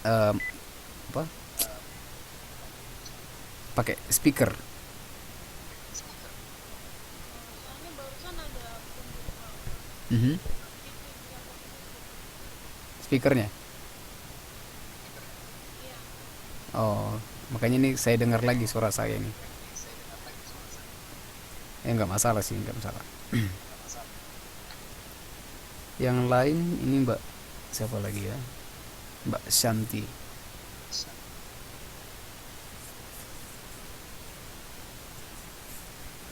em, apa, pakai speaker. Soalnya barusan ada pemberitahuan Mhm. itu bisa ketutup. Speakernya. Iya. Oh, makanya ini saya dengar lagi suara saya ini. Ya nggak masalah sih, nggak masalah. Yang lain ini Mbak siapa lagi ya? Mbak Shanti.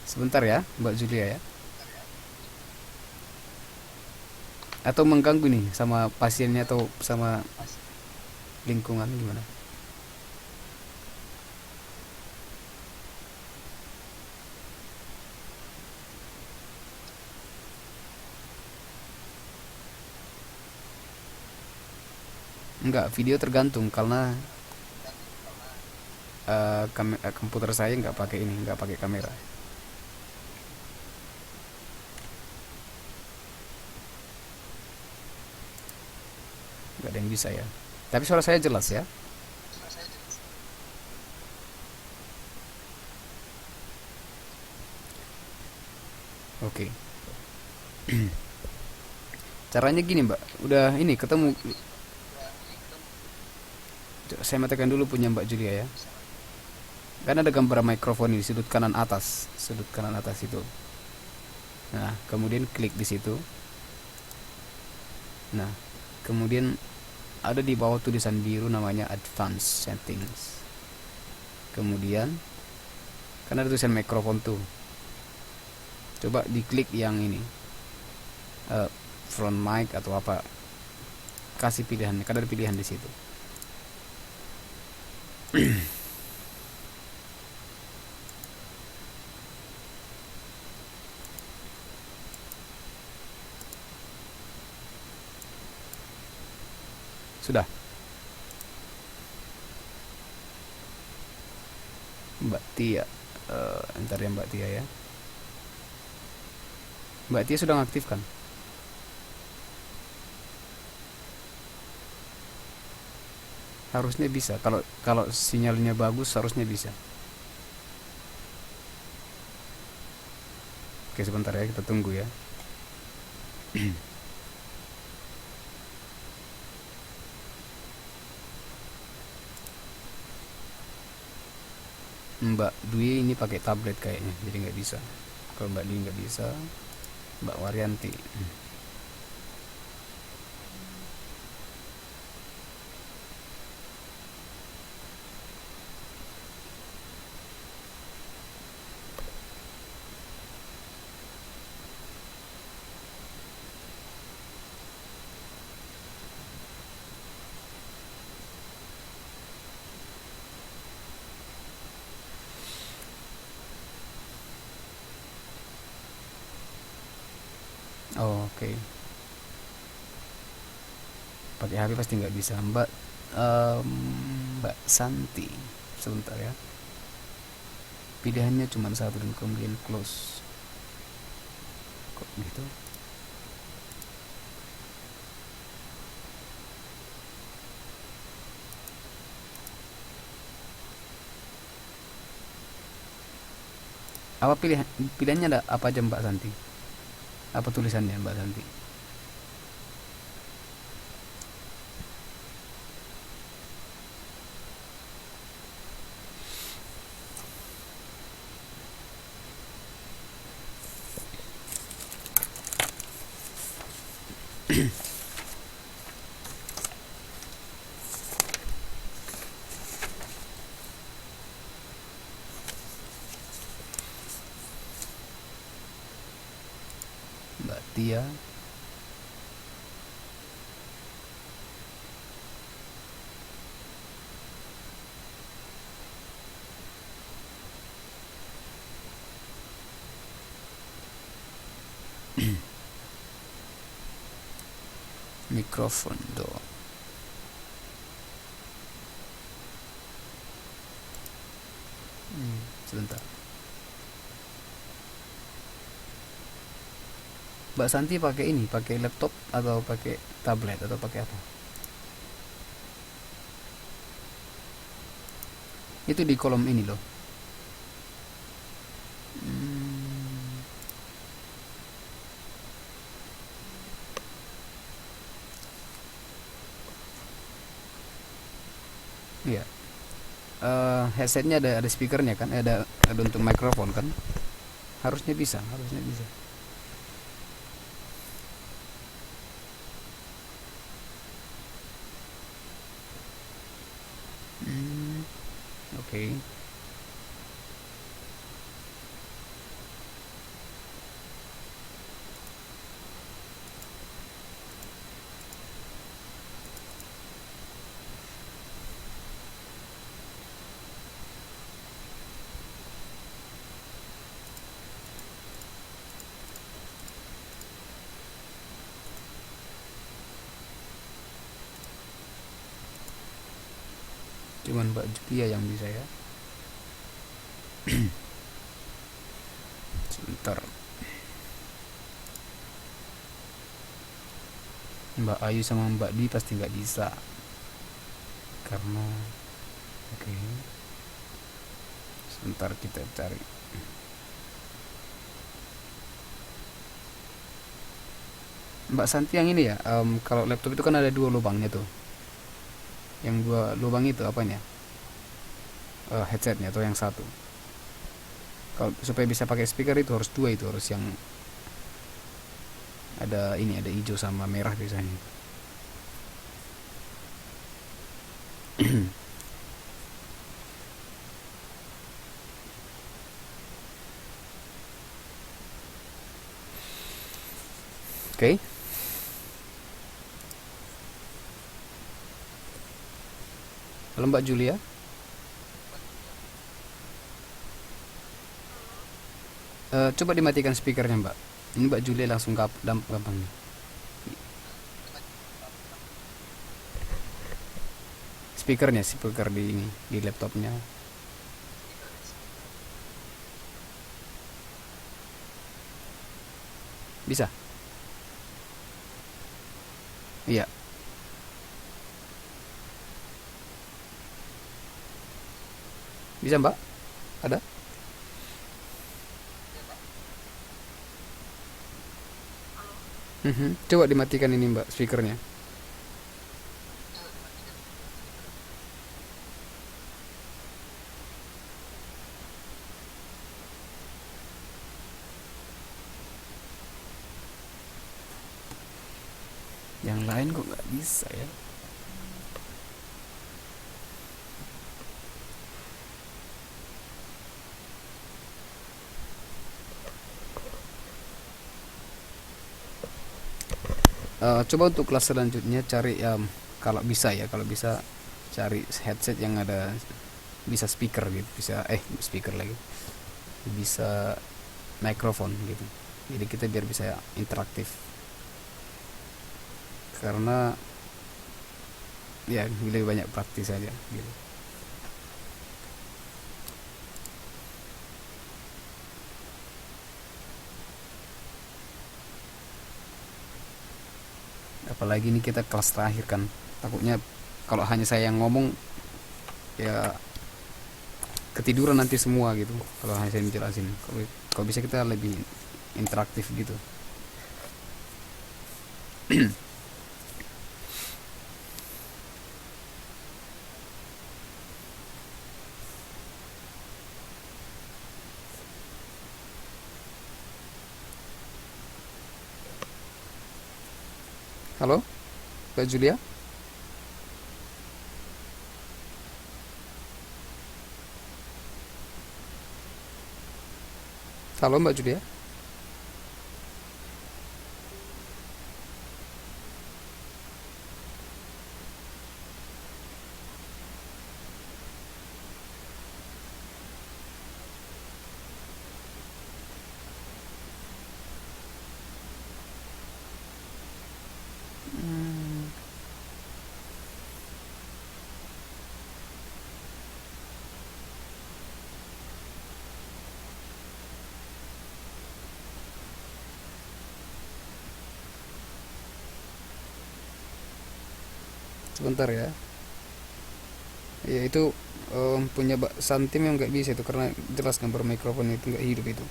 Sebentar ya, Mbak Julia ya. Atau mengganggu nih sama pasiennya atau sama lingkungan gimana? Enggak, video tergantung karena komputer saya nggak pakai ini, nggak pakai kamera. Nggak ada yang bisa ya. Tapi suara saya jelas ya. Oke. Caranya gini Mbak, udah ini ketemu. Saya matikan dulu punya Mbak Julia ya. Kan ada gambar mikrofon di sudut kanan atas, sudut kanan atas itu. Nah, kemudian klik di situ. Nah, kemudian ada di bawah tulisan biru namanya Advanced Settings. Kemudian kan ada tulisan mikrofon tuh. Coba diklik yang ini, eh, front mic atau apa. Kasih pilihan, kan ada pilihan di situ. Sudah, Mbak Tia. Ntar ya Mbak Tia ya. Mbak Tia sudah mengaktifkan. Harusnya bisa. Kalau kalau sinyalnya bagus harusnya bisa. Oke, sebentar ya, kita tunggu ya. Mbak Dwi ini pakai tablet kayaknya, jadi nggak bisa. Kalau Mbak Dwi nggak bisa, Mbak Waryanti. Oh, oke. Okay. Pakai HP pasti nggak bisa. Mbak Santi. Sebentar ya. Pilihannya cuma satu dan kemudian close. Kok gitu? Apa pilihannya ada apa aja Mbak Santi? Apa tulisannya Mbak Santi? Mbak Tia. Mikrofon do. Sebentar. Mbak Santi pakai ini, pakai laptop atau pakai tablet atau pakai apa? Itu di kolom ini loh. Hmm, iya. Headsetnya ada speakernya kan, ada untuk mikrofon kan. Harusnya bisa. Hmm, oke. Cuman Mbak Julia yang bisa ya. Sebentar. Mbak Ayu sama Mbak Di pasti nggak bisa karena oke. Sebentar kita cari. Mbak Santi yang ini ya. Kalau laptop itu kan ada dua lubangnya tuh. Yang dua lubang itu apanya? Headsetnya atau yang satu? Kalau supaya bisa pakai speaker itu harus dua, itu harus yang ada hijau sama merah biasanya. Oke. Halo Mbak Julia. Coba dimatikan speakernya Mbak. Ini Mbak Julia langsung gampang. Speaker di ini di laptopnya. Bisa? Iya. Bisa Mbak? Ada? Coba dimatikan ini Mbak speakernya. Yang lain kok nggak bisa ya? Coba untuk kelas selanjutnya cari kalau bisa cari headset yang ada bisa speaker gitu, bisa speaker lagi, bisa mikrofon gitu. Jadi kita biar bisa interaktif. Karena ya lebih banyak praktis aja gitu. Apalagi ini kita kelas terakhir kan, takutnya kalau hanya saya yang ngomong ya ketiduran nanti semua gitu kalau hanya saya menjelasin. Kalau bisa kita lebih interaktif gitu. Halo Mbak Julia. Halo Mbak Julia. Sebentar ya. Ya itu punya Mbak Santi yang nggak bisa itu, karena jelas gambar mikrofon itu nggak hidup itu.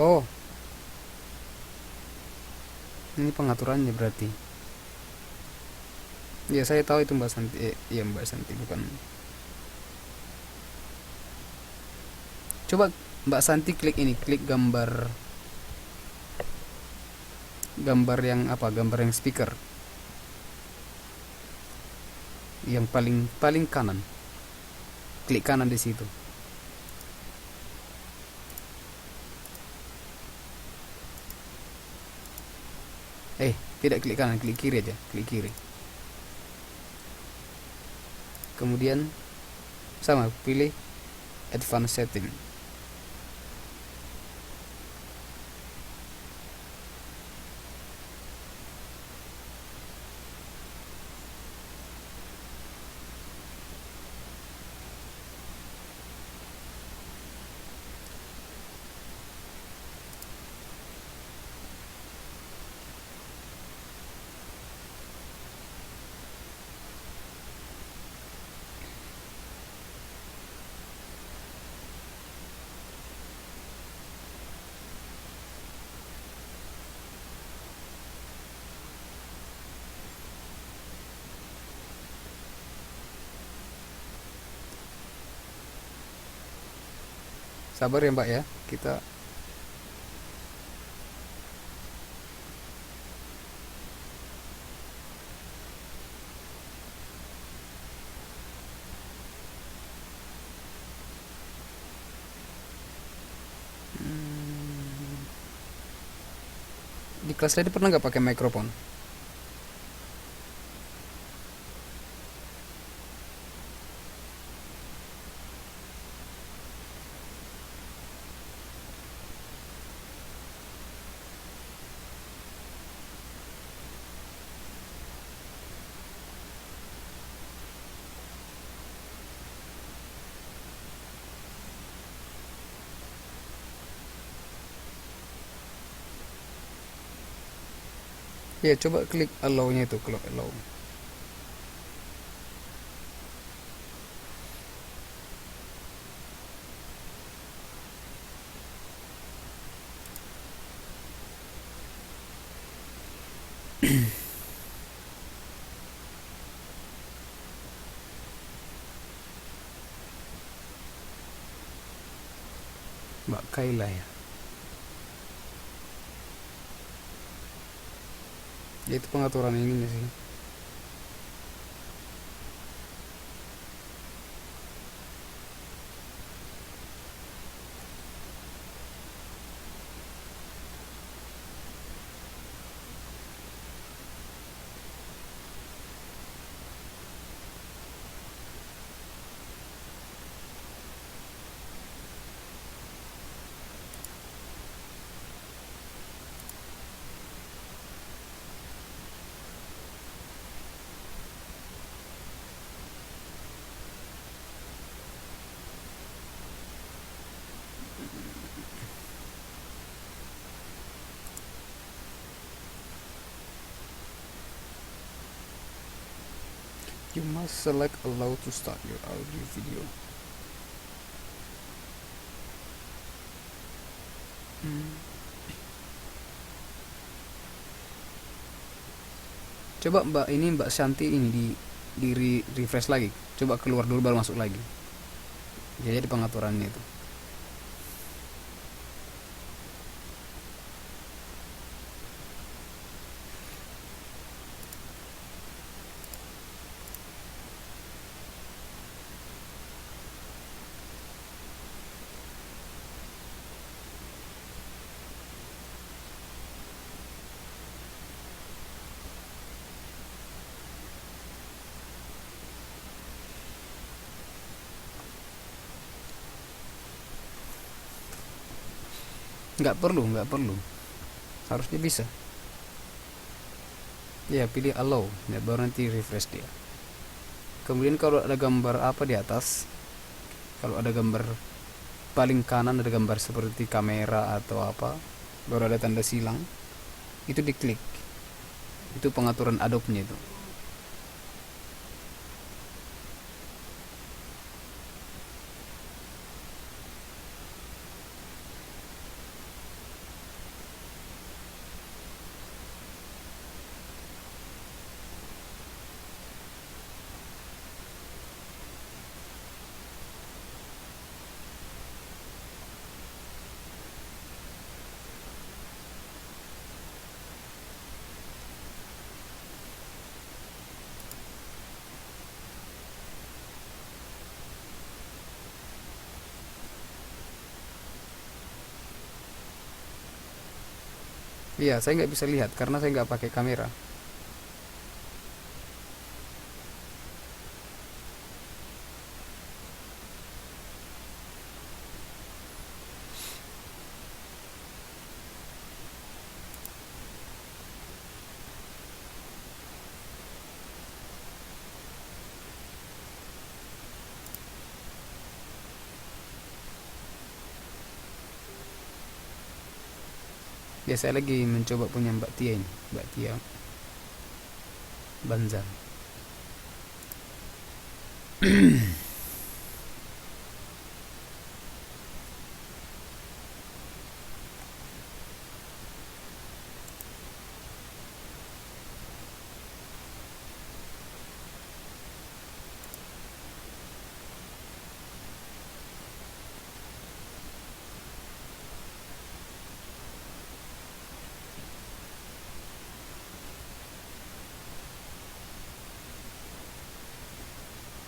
Oh, ini pengaturannya berarti. Ya saya tahu itu Mbak Santi. Iya Mbak Santi bukan. Coba Mbak Santi klik ini, klik gambar gambar yang apa? Gambar yang speaker. Yang paling paling kanan. Klik kanan di situ. Tidak klik kanan, klik kiri aja, klik kiri. Kemudian sama, pilih advanced setting. Sabar ya Mbak ya, kita di kelas tadi pernah nggak pakai mikrofon? Ya coba klik allow-nya itu, klik allow. Mbak Kayla ya. Ya itu pengaturan ini sih. You must select allow to start your audio video. Coba Mbak Shanti ini di refresh lagi. Coba keluar dulu baru masuk lagi. Ya, jadi pengaturannya itu. Nggak perlu. Harusnya bisa. Ya, pilih allow, ya, baru nanti refresh dia. Kemudian kalau ada gambar apa di atas, kalau ada gambar paling kanan ada gambar seperti kamera atau apa, baru ada tanda silang, itu diklik. Itu pengaturan Adobe-nya itu. Iya, saya nggak bisa lihat karena saya nggak pakai kamera. Ya, saya lagi mencoba punya Mbak Tia ini, Mbak Tia Banzar.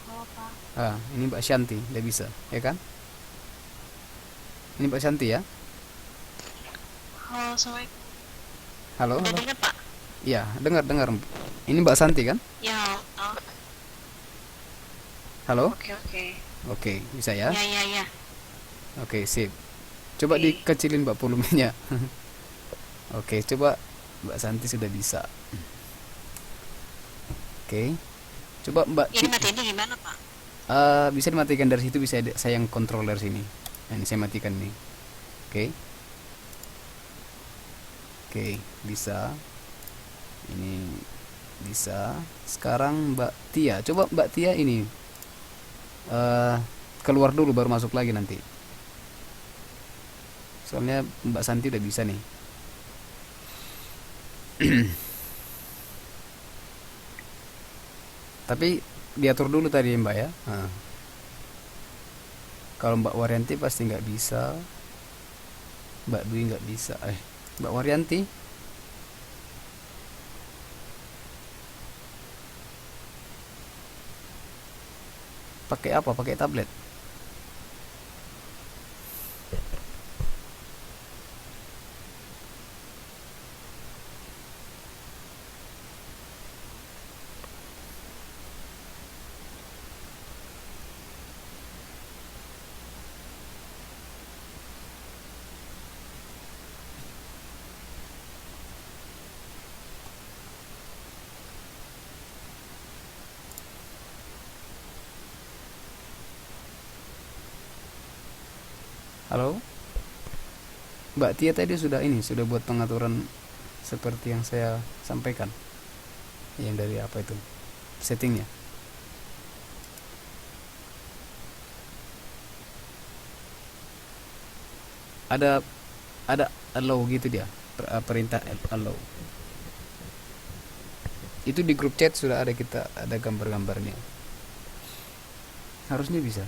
Halo Pak. Ini Mbak Shanti, udah bisa, ya kan? Ini Mbak Shanti ya? Halo, Assalamualaikum. Halo, Udah halo. dengar Pak? Iya, dengar, dengar. Ini Mbak Santi kan? Ya, halo. Halo? Oke, oke. Oke, bisa ya? Ya, ya, ya. Oke, sip. Coba Oke. dikecilin Mbak volumenya. Oke, coba Mbak Santi sudah bisa. Oke. Coba Mbak Ini matiinnya gimana Pak? bisa dimatikan dari situ, bisa saya yang kontrol dari sini. Nah, ini saya matikan nih. Oke. Oke, bisa. Ini bisa. Sekarang Mbak Tia. Coba Mbak Tia ini keluar dulu baru masuk lagi nanti. Soalnya Mbak Santi udah bisa nih. Tapi diatur dulu tadi Mbak ya. Nah, kalau Mbak Waryanti pasti nggak bisa. Mbak Dwi nggak bisa. Mbak Waryanti pakai apa? Pakai tablet. Halo? Mbak Tia tadi sudah sudah buat pengaturan seperti yang saya sampaikan. Yang dari apa itu? Settingnya. Ada allow gitu dia. Perintah allow. Itu di grup chat sudah ada, kita ada gambar-gambarnya. Harusnya bisa.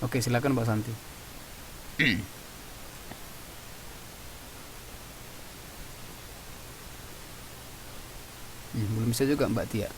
Oke, silakan Mbak Santi. Belum bisa juga Mbak Tia.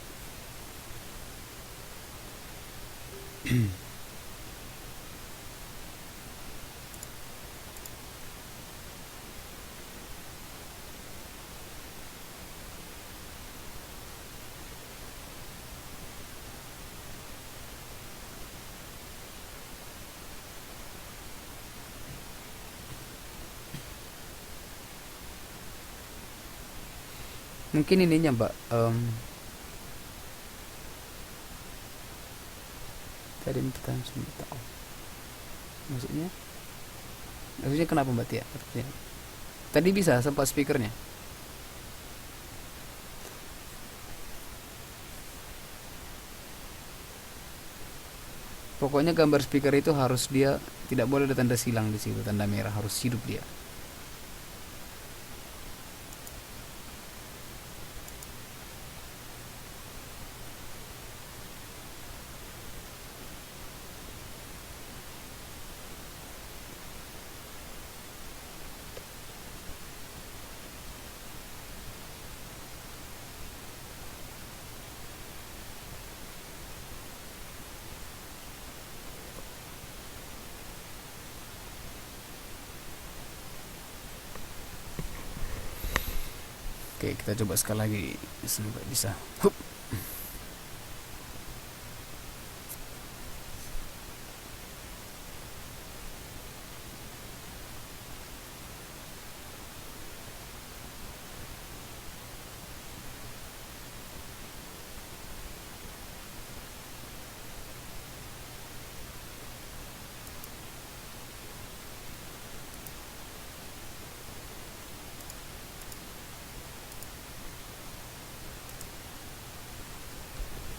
Mungkin ininya mbak, tadi kita sudah tahu maksudnya. Maksudnya kenapa mbak Tia? Artinya, tadi bisa sempat speakernya. Pokoknya gambar speaker itu harus dia tidak boleh ada tanda silang di situ, tanda merah harus hidup dia. Oke, kita coba sekali lagi, semoga bisa. Hup.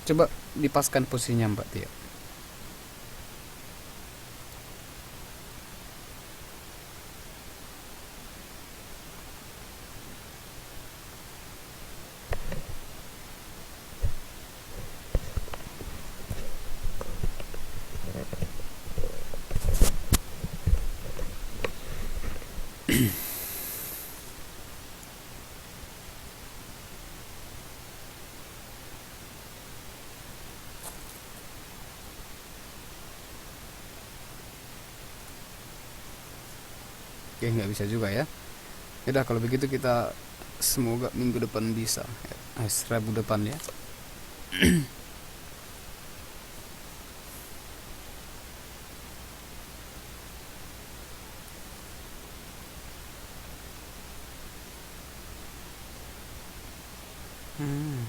Coba dipaskan posisinya mbak Tia. Oke, nggak bisa juga ya. Yaudah kalau begitu kita semoga minggu depan bisa, Rabu depan ya. Hmm.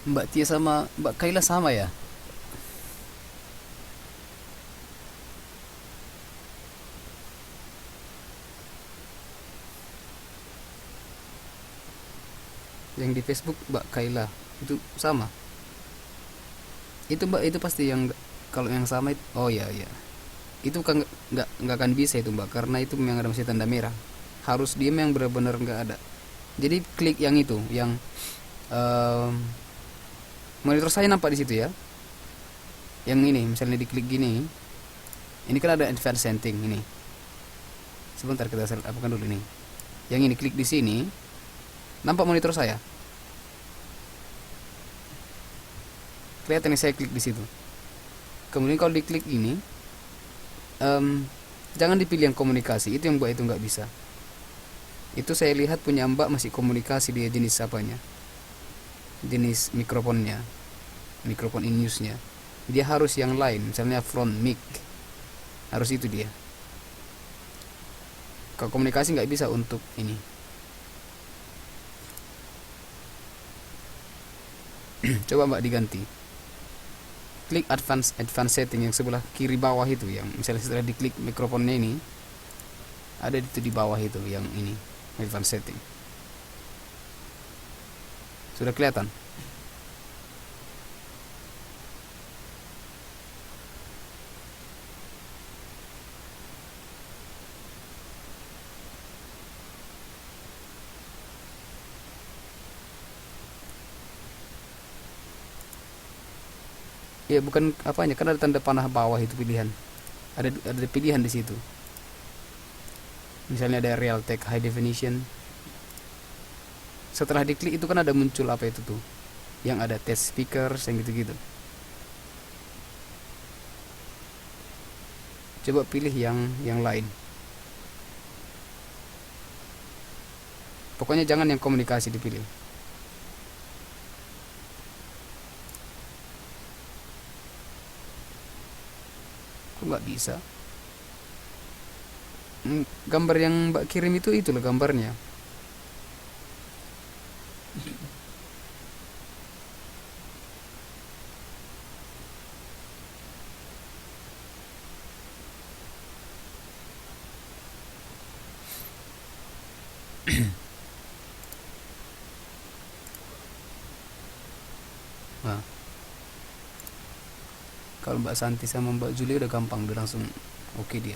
Mbak Tia sama Mbak Kaila sama ya? Yang di Facebook Mbak Kaila itu sama. Itu mbak itu pasti yang, kalau yang sama itu, oh ya ya. Itu kan nggak akan bisa itu mbak, karena itu memang ada masih tanda merah. Harus dia yang benar-benar nggak ada. Jadi klik yang itu, yang em, monitor saya nampak di situ ya. Yang ini misalnya diklik gini, ini kan ada advanced setting ini. Sebentar kita apakan dulu nih. Yang ini klik di sini, nampak monitor saya. Kelihatan nih saya klik di situ. Kemudian kalau diklik ini, jangan dipilih yang komunikasi, itu yang mbak itu nggak bisa. Itu saya lihat punya mbak masih komunikasi, dia jenis apanya, jenis mikrofonnya, mikrofon in use nya. Dia harus yang lain, misalnya front mic, harus itu dia. Kalau komunikasi nggak bisa untuk ini. Coba mbak diganti. klik advance setting yang sebelah kiri bawah itu, yang misalnya setelah diklik mikrofonnya ini ada itu di bawah itu yang ini advance setting. Sudah kelihatan? Ya bukan apanya, kan ada tanda panah bawah itu pilihan. Ada pilihan di situ. Misalnya ada Realtek High Definition. Setelah diklik itu kan ada muncul apa itu tuh, yang ada test speakers yang gitu-gitu. Coba pilih yang lain. Pokoknya jangan yang komunikasi dipilih. Kok nggak bisa? Gambar yang Mbak kirim itu loh gambarnya. Nah, kalau Mbak Santi sama Mbak Juli udah gampang, udah langsung oke dia.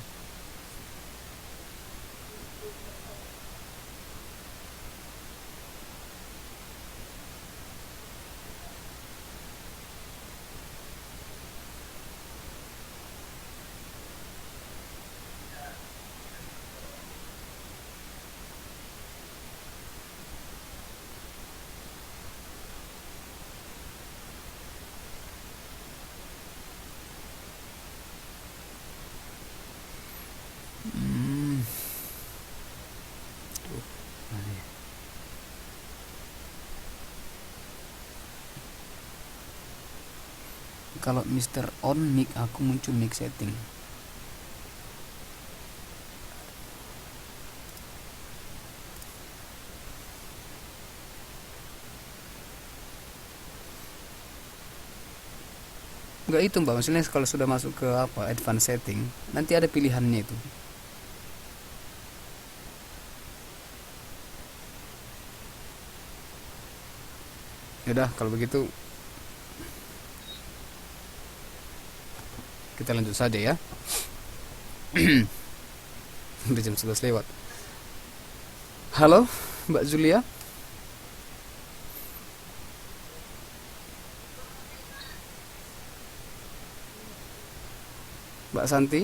Hmm. Mana ya? Kalau Mr. On mic aku muncul mic setting. Enggak itu Mbak, maksudnya kalau sudah masuk ke apa advance setting, nanti ada pilihannya itu. Yaudah kalau begitu kita lanjut saja ya. Udah jam 11 lewat. Halo Mbak Julia. Mbak Santi.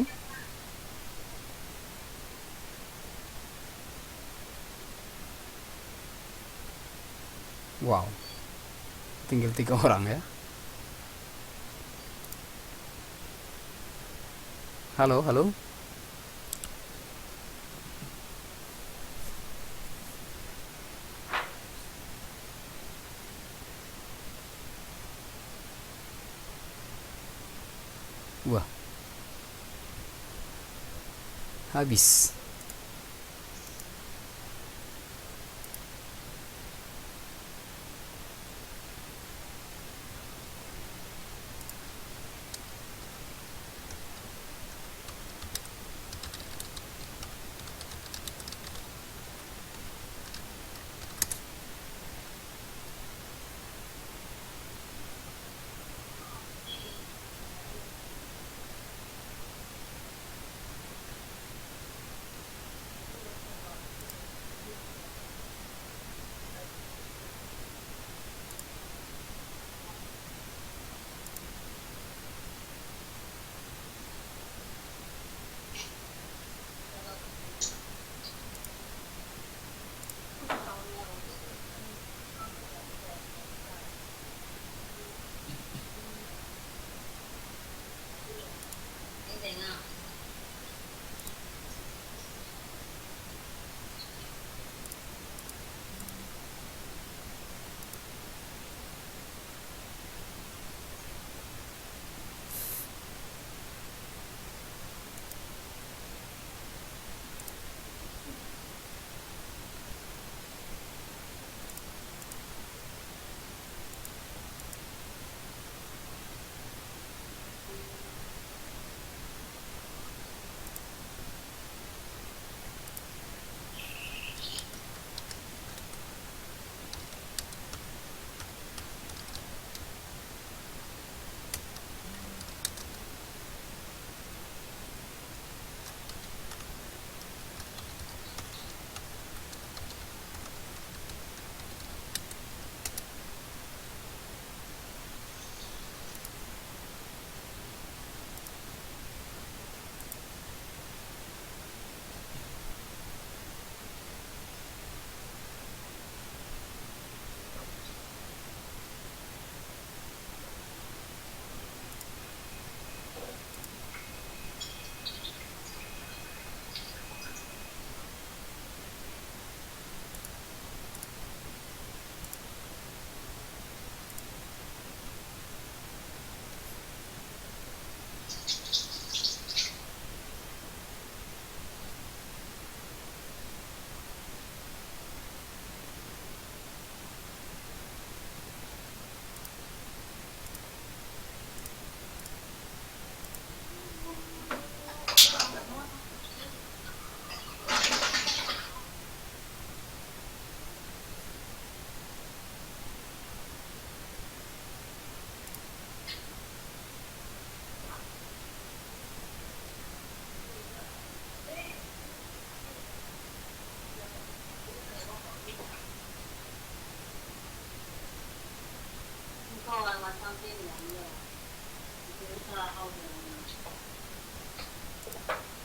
Wow, tinggal 3 orang ya. Halo, halo. Wah, habis.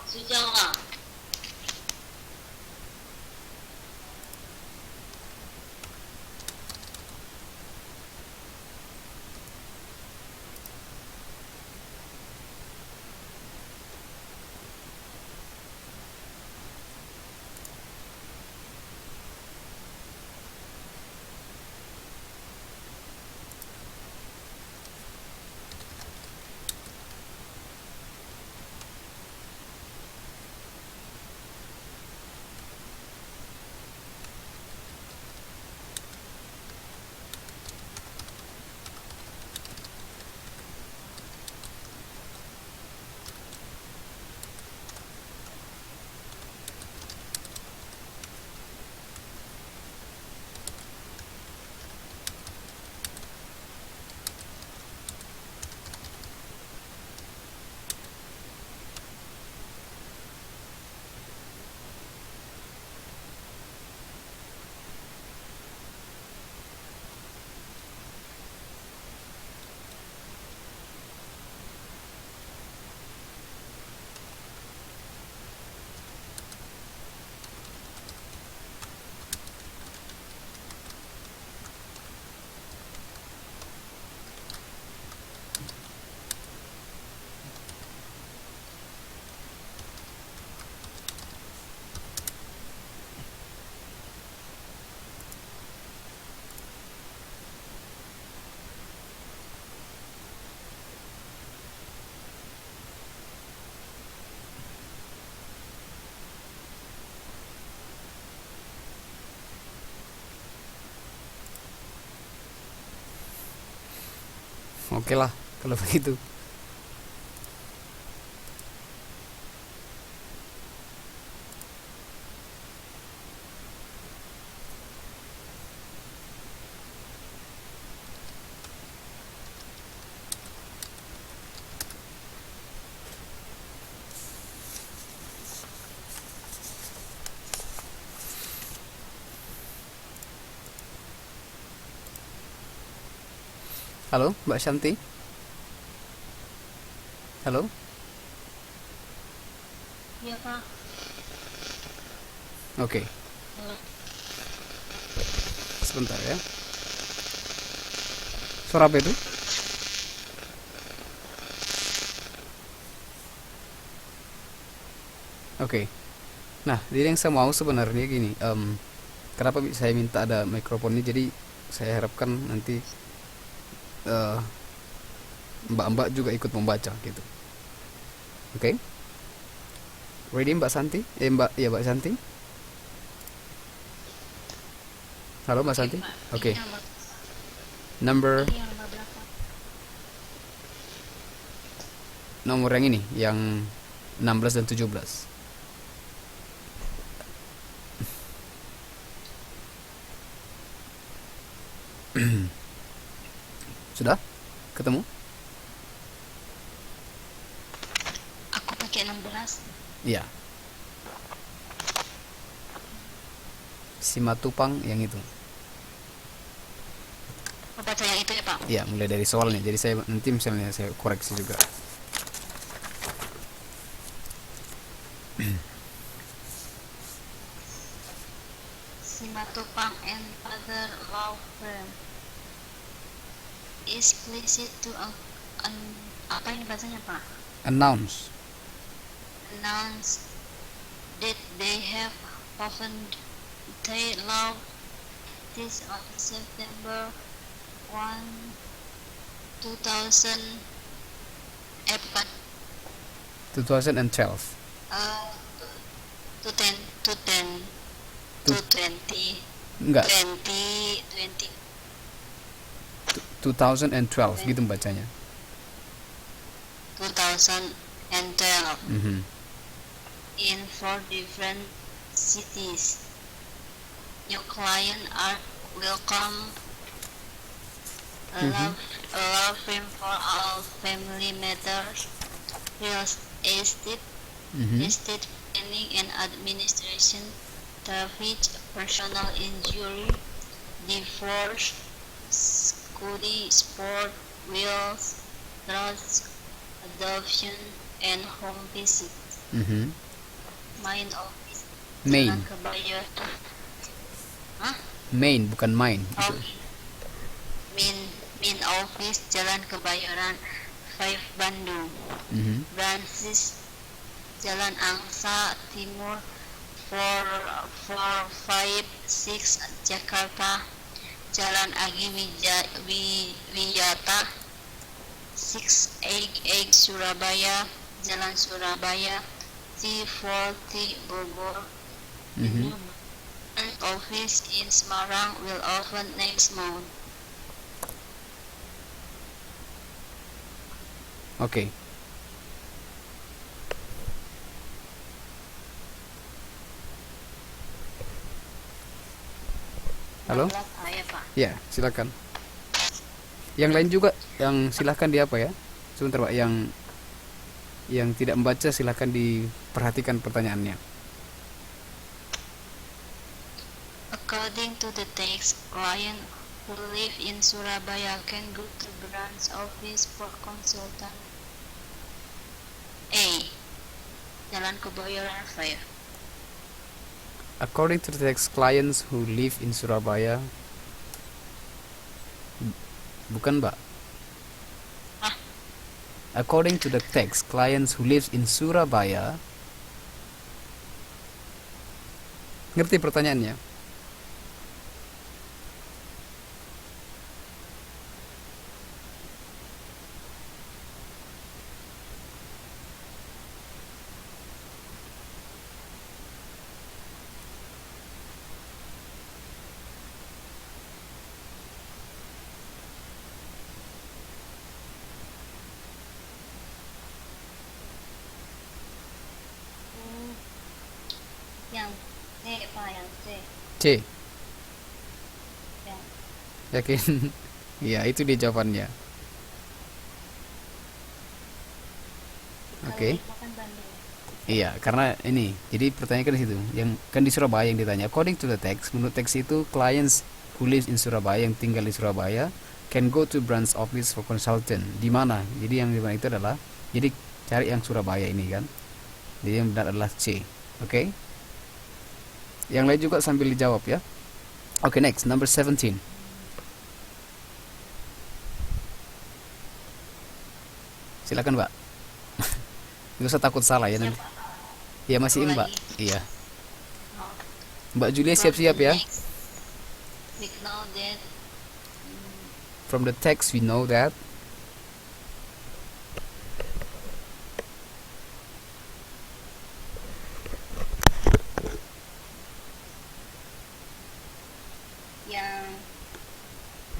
Sujala. Oke lah kalau begitu. Halo Mbak Shanti. Halo. Iya, Pak. Oke, Halo. sebentar ya. Suara apa itu? Oke. Nah, jadi yang saya mau sebenarnya gini, kenapa saya minta ada mikrofon ini? Jadi saya harapkan nanti eh, mbak-mbak juga ikut membaca gitu. Oke? Ready Mbak Santi? Mbak Santi. Halo Mbak Santi. Pak. Oke. Ini nomor, Number ini yang nomor berapa? nomor yang ini, yang 16 dan 17. Sudah? Ketemu? Aku pakai 16. Iya. Simatupang yang itu. Oh, baca yang itu ya, Pak. Iya, mulai dari soalnya. Jadi saya nanti misalnya saya koreksi juga. Simatupang and other law firm is pleased to apa ini bahasanya, Pak? Announce. Announce that they have opened their law this on September 1, 2000 bukan 2012. to 10 to 10 to 20 Enggak, 20 2012 gitu bacanya. 2012 Mhm. in 4 different cities. Your client are welcome. A law firm for all family matters, real estate, Mhm. estate planning and administration, traffic, personal injury, divorce, scudi, sport, wills, trusts, adoption, and home visit. Mhm. Main office, Main, Jalan Kebayoran. Hah? main bukan main. Oh, main, main office, Jalan Kebayoran 5 Bandung. Mhm. Branches, Jalan Angsa Timur 4456 Jakarta. Jalan Agi Wiyata 688 Surabaya. Jalan Surabaya T40 Bogor. The Mhm. new branch office in Semarang will open next month. Oke. Halo? 16 ya Pak. Ya, silakan. Yang lain juga yang silahkan di apa ya? Sebentar Pak, yang tidak membaca silahkan diperhatikan pertanyaannya. According to the text, client who live in Surabaya can go to branch office for consultant. A. Jalan Kebayoran 5. According to the text, clients who live in Surabaya. Bukan, Mbak. Ah. According to the text, clients who live in Surabaya. Ngerti pertanyaannya? Yang C Pak, yang C. C. Ya. Yakin? Ya, itu dia jawabannya. Oke. Kalau makan Bandung. Iya, karena ini. Jadi pertanyaan kan di situ. Yang kan di Surabaya yang ditanya. According to the text, menurut teks itu clients who live in Surabaya, yang tinggal di Surabaya, can go to branch office for consultant. Di mana? Jadi yang di mana itu adalah, jadi cari yang Surabaya ini kan. Jadi yang benar adalah C. Oke. Yang lain juga sambil dijawab ya. Oke, next, number 17. Silakan, Mbak. Nggak usah takut salah ya nanti. Ya masih Mbak. Iya. Mbak Julia siap-siap ya. We know that From the text we know that. yang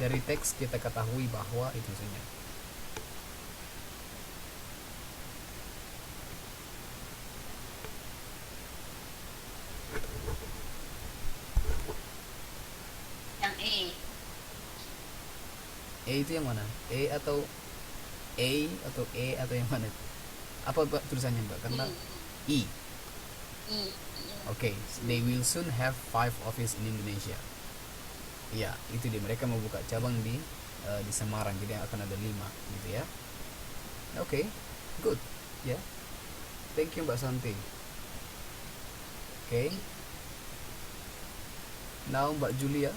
Dari teks kita ketahui bahwa itu saja. yang E itu yang mana? E atau E atau yang mana? Apa Mbak tulisannya Mbak? Karena E. I. Oke, they will soon have 5 office in Indonesia. Iya, itu dia, mereka mau buka cabang di Semarang, jadi akan ada 5 gitu ya. Oke, good. Ya. Thank you Mbak Santi. Oke. Now Mbak Julia.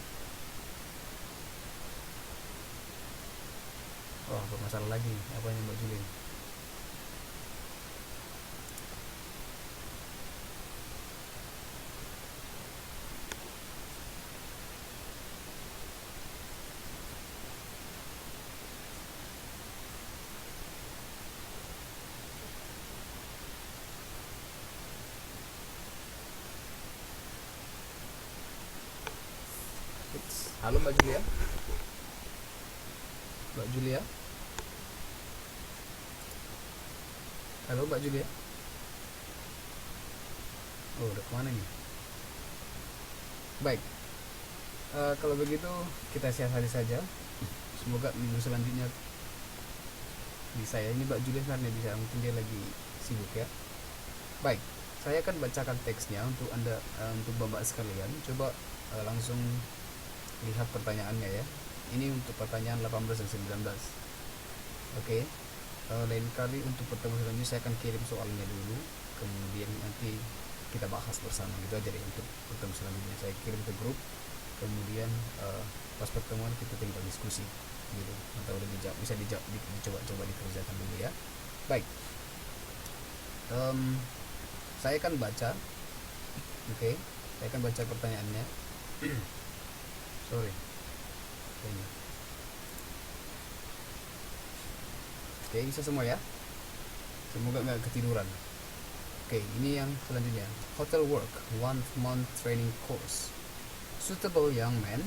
Oh, bermasalah lagi. Apanya Mbak Julia? Halo Mbak Julia. Mbak Julia. Halo Mbak Julia. Oh, udah kemana nih? Baik. Kalau begitu kita siasati saja. Semoga minggu selanjutnya bisa ya. Ini Mbak Julia sebenarnya bisa, mungkin dia lagi sibuk ya. Baik. Saya akan bacakan teksnya untuk Anda, untuk Bapak sekalian. Coba langsung lihat pertanyaannya ya. Ini untuk pertanyaan 18 dan 19. Oke. lain kali untuk pertemuan selanjutnya saya akan kirim soalnya dulu, kemudian nanti kita bahas bersama gitu aja deh. Untuk pertemuan selanjutnya saya kirim ke grup, kemudian pas pertemuan kita tinggal diskusi gitu, atau udah dijawab, bisa dicoba dikerjakan dulu ya. Baik, saya akan baca. Oke, saya akan baca pertanyaannya. Sorry, kayaknya. Oke, bisa semua ya, semoga nggak ketiduran. Oke, ini yang selanjutnya. Hotel work 1-month training course. Suitable young men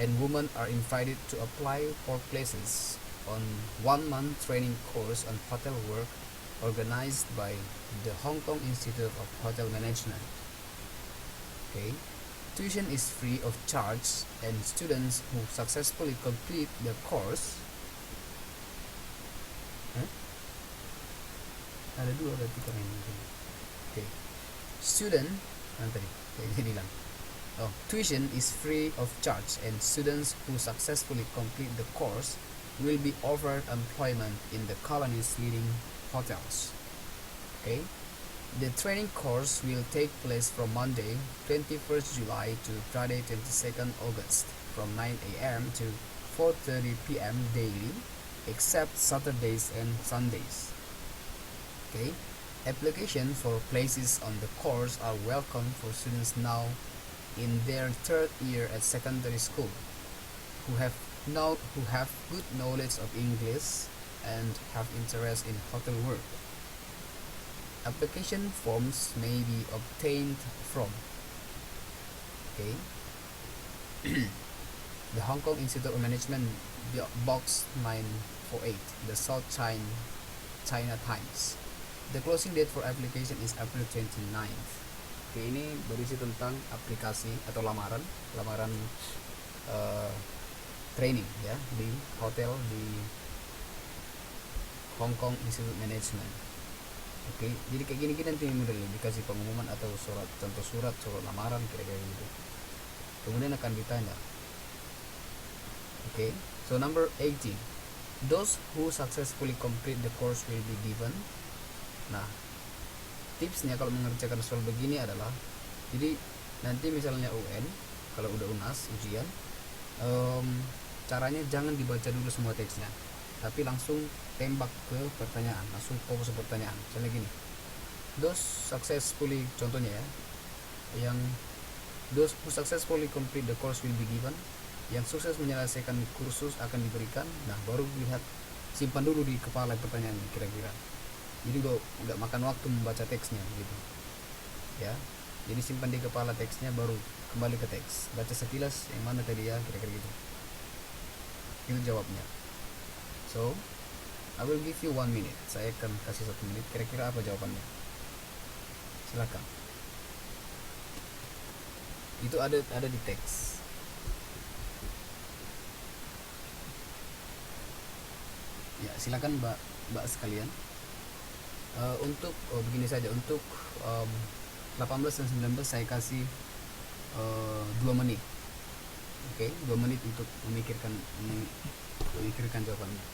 and women are invited to apply for places on 1-month training course on hotel work organized by the Hong Kong Institute of Hotel Management. Okay. Tuition is free of charge, and students who successfully complete the course ada dua berarti kan ini. Okay. Student tadi jadi bilang tuition is free of charge, and students who successfully complete the course will be offered employment in the colony's leading hotels. Okay, the training course will take place from Monday 21st July to Friday 22nd August from 9 a.m. to 4:30 p.m. daily, except Saturdays and Sundays. Okay, application for places on the course are welcome for students now in their third year at secondary school who have good knowledge of English and have interest in hotel work. Application forms may be obtained from the Hong Kong Institute of Management, Box 948, the South China Times. The closing date for application is April 29th. Oke, ini berisi tentang aplikasi atau lamaran training ya di hotel di Hong Kong Institute Management. Oke, jadi kayak gini nanti modelnya dikasih pengumuman atau contoh surat lamaran kira-kira gitu. Kemudian akan ditanya. Oke, so number 18. Those who successfully complete the course will be given. Nah, tipsnya kalau mengerjakan soal begini adalah, jadi nanti misalnya UN, kalau udah UNAS ujian, caranya jangan dibaca dulu semua teksnya, tapi langsung tembak ke pertanyaan, langsung fokus ke pertanyaan. Misalnya gini, those successfully, contohnya ya, yang those who successfully complete the course will be given, yang sukses menyelesaikan kursus akan diberikan. Nah, baru lihat, simpan dulu di kepala pertanyaannya kira-kira. Jadi nggak makan waktu membaca teksnya gitu ya, jadi simpan di kepala teksnya, baru kembali ke teks, baca sekilas yang mana tadi ya, kira-kira gitu. Itu jawabnya. So I will give you 1 minute, saya akan kasih 1 menit, kira-kira apa jawabannya, silakan. Itu ada di teks. Ya, silakan mbak sekalian. Untuk begini saja, untuk 18 dan 19 saya kasih 2 menit. Oke, 2 menit untuk memikirkan jawabannya.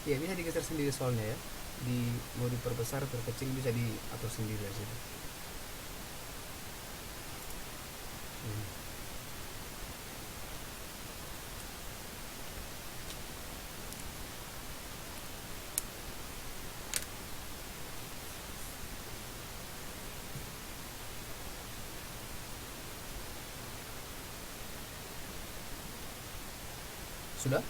Ya bisa digeser sendiri soalnya ya, mau diperbesar perkecil bisa diatur sendiri di situ. Sudah?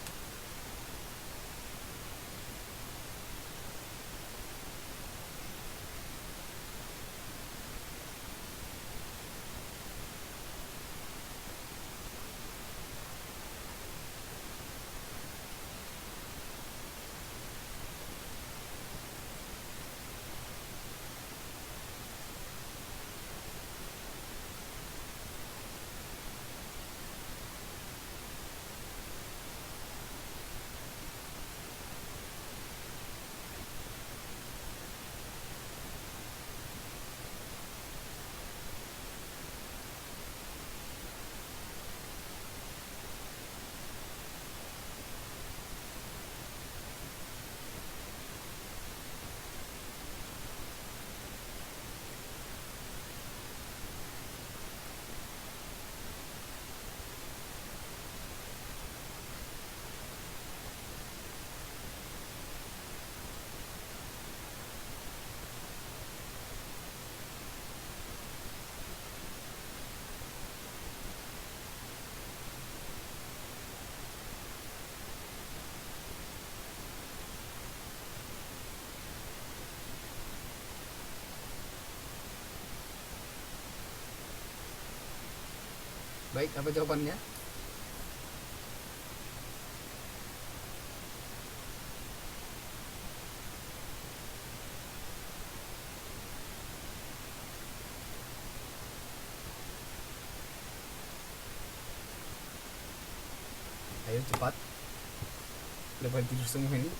Baik, apa jawabannya? Ayo cepat, udah tidur semua ini.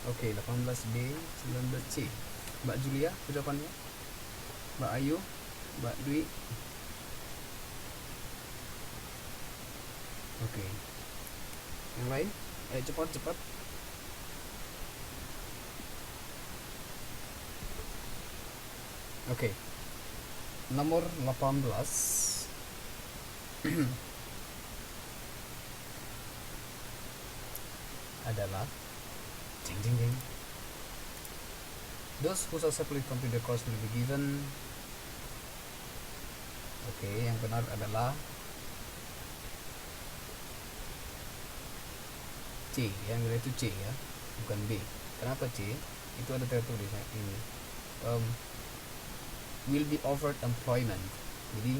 Oke, 18B, 19C. Mbak Julia, jawabannya? Mbak Ayu, Mbak Dwi. Oke. Yang lain? Ayo cepat. Oke. Nomor 18 adalah jeng. Those who successfully complete the course will be given. Oke, yang benar adalah C. Yang benar itu C ya, bukan B. Kenapa C? Itu ada tertulis ini. Will be offered employment. Jadi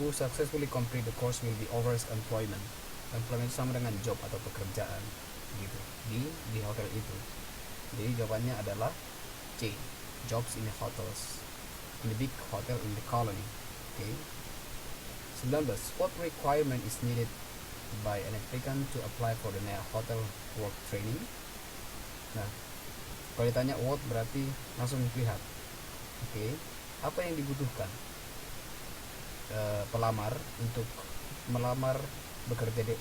who successfully complete the course will be offered employment. Employment sama dengan job atau pekerjaan gitu di hotel itu. Jadi jawabannya adalah C. Jobs in the hotels, in the big hotel in the colony. Okay. 19. What requirement is needed by an applicant to apply for the hotel work training? Nah, kalau ditanya what berarti langsung lihat. Oke. Apa yang dibutuhkan pelamar untuk melamar bekerja di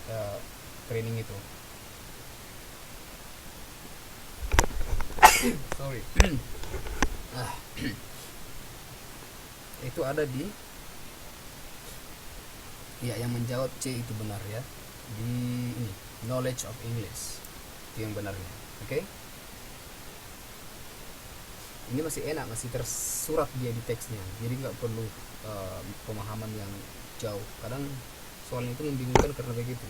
training itu? Sorry. Itu ada di yang menjawab C itu benar ya, di ini knowledge of English itu yang benarnya. Oke. Ini masih enak, masih tersurat dia di teksnya, jadi nggak perlu pemahaman yang jauh. Kadang soalnya itu membingungkan karena begitu,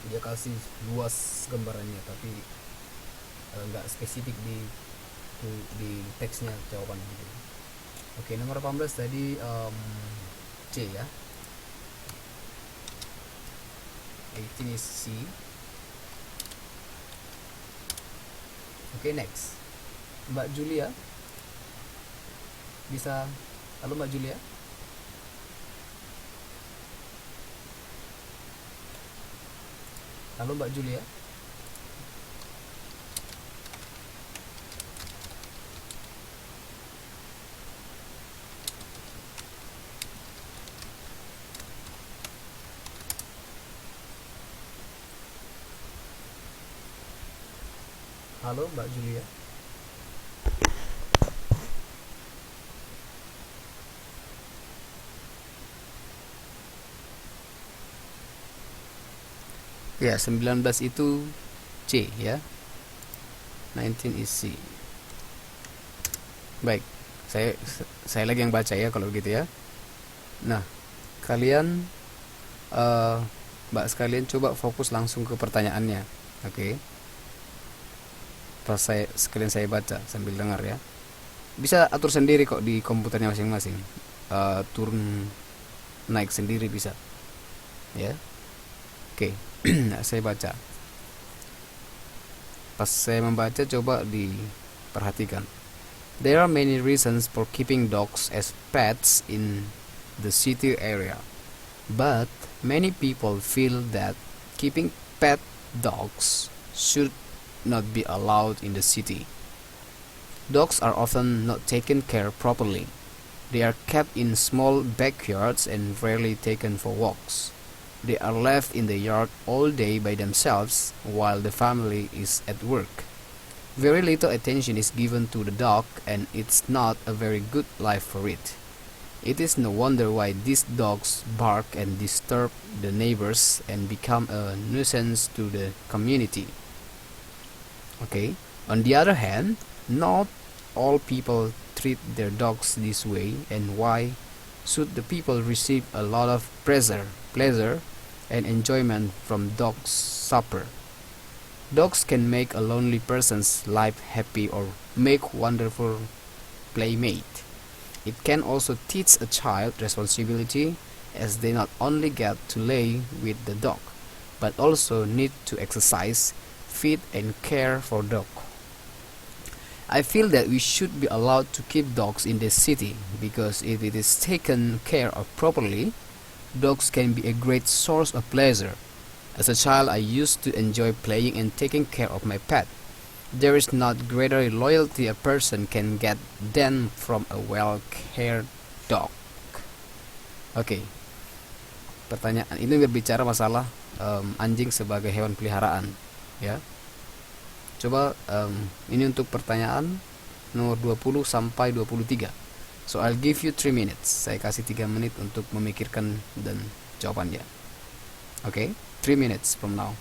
dia kasih luas gambarannya tapi nggak spesifik di di teksnya jawaban gitu. Oke, nomor 18 tadi C ya. 18 is C. Oke, next. Mbak Julia. Bisa. Halo Mbak Julia. Halo Mbak Julia. Halo Mbak Julia. Ya, 19 itu C ya. 19 is C. Baik, saya lagi yang baca ya kalau begitu ya. Nah, kalian Mbak sekalian coba fokus langsung ke pertanyaannya. Oke. Pas sekalian saya baca sambil dengar ya. Bisa atur sendiri kok di komputernya masing-masing. Turun naik sendiri bisa. Ya. Oke. Nah, saya baca. Pas saya membaca coba diperhatikan. There are many reasons for keeping dogs as pets in the city area. But many people feel that keeping pet dogs should not be allowed in the city. Dogs are often not taken care properly. They are kept in small backyards and rarely taken for walks. They are left in the yard all day by themselves while the family is at work. Very little attention is given to the dog, and it's not a very good life for it. It is no wonder why these dogs bark and disturb the neighbors and become a nuisance to the community. Okay. On the other hand, not all people treat their dogs this way, and why should the people receive a lot of pleasure and enjoyment from dog's supper? Dogs can make a lonely person's life happy or make wonderful playmate. It can also teach a child responsibility, as they not only get to lay with the dog, but also need to exercise, feed and care for dog. I feel that we should be allowed to keep dogs in the city because if it is taken care of properly, dogs can be a great source of pleasure. As a child, I used to enjoy playing and taking care of my pet. There is not greater loyalty a person can get than from a well-cared dog. Oke. Pertanyaan ini berbicara masalah anjing sebagai hewan peliharaan, ya. Coba ini untuk pertanyaan nomor 20 sampai 23. So I'll give you 3 minutes. Saya kasih 3 menit untuk memikirkan dan jawabannya. Oke, 3 minutes from now.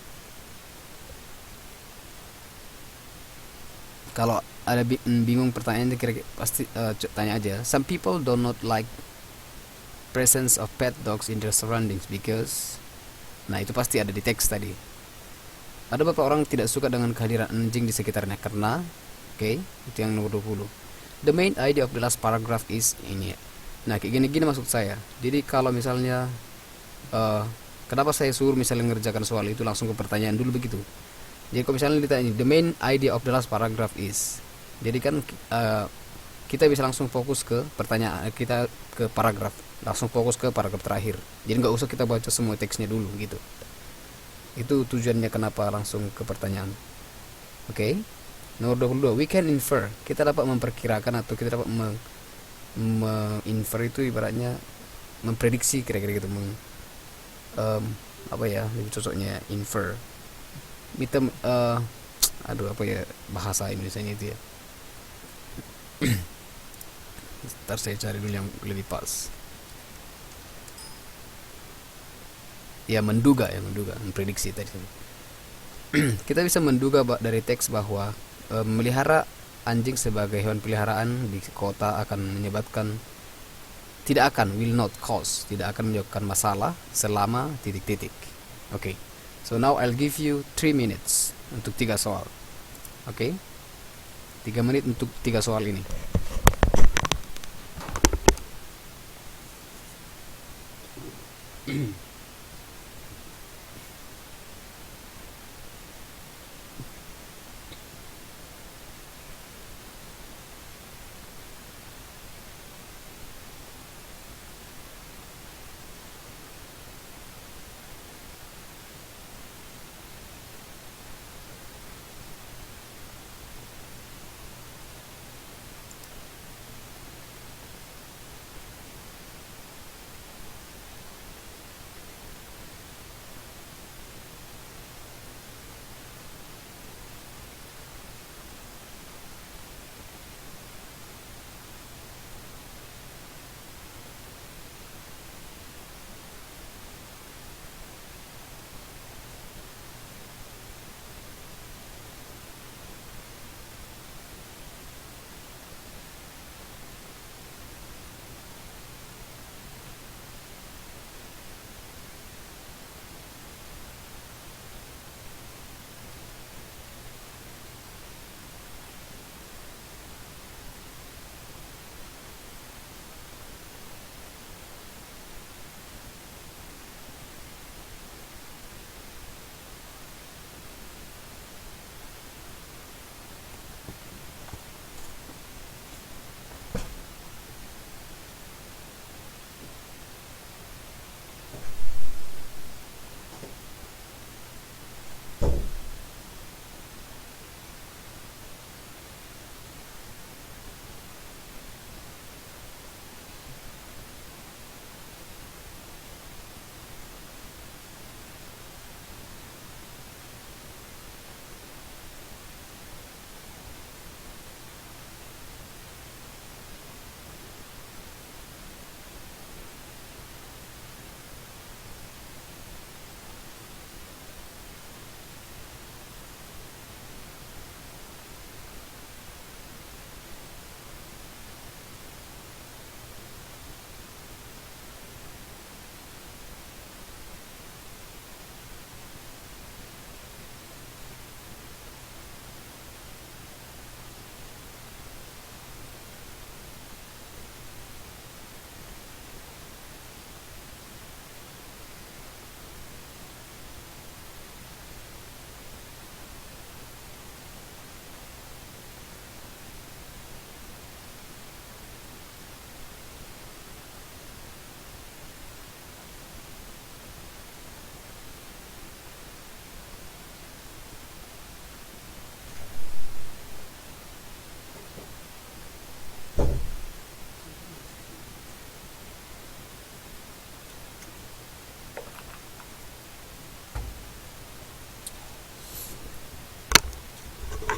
Kalau ada bingung pertanyaan kira-kira pasti tanya aja. Some people do not like presence of pet dogs in their surroundings because, nah itu pasti ada di teks tadi. Ada beberapa orang tidak suka dengan kehadiran anjing di sekitarnya karena, oke, itu yang nomor 20. The main idea of the last paragraph is ini. Nah, kayak gini-gini maksud saya. Jadi kalau misalnya kenapa saya suruh misalnya mengerjakan soal itu langsung ke pertanyaan dulu begitu. Jadi kalau misalnya ditanya the main idea of the last paragraph is, jadi kan kita bisa langsung fokus ke pertanyaan, kita ke paragraf, langsung fokus ke paragraf terakhir. Jadi nggak usah kita baca semua teksnya dulu gitu. Itu tujuannya kenapa langsung ke pertanyaan. Oke. Nomor 22, we can infer. Kita dapat memperkirakan atau kita dapat infer itu ibaratnya memprediksi kira-kira gitu. Apa ya lebih cocoknya infer. Kita apa ya bahasa Indonesianya itu ya. Ntar saya cari dulu yang lebih pas. Ya menduga, memprediksi tadi. Kita bisa menduga dari teks bahwa melihara anjing sebagai hewan peliharaan di kota akan menyebabkan tidak akan menyebabkan masalah selama titik-titik. Oke. So now I'll give you 3 minutes untuk 3 soal. Oke. 3 menit untuk 3 soal ini.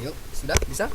Yuk, sudah bisa?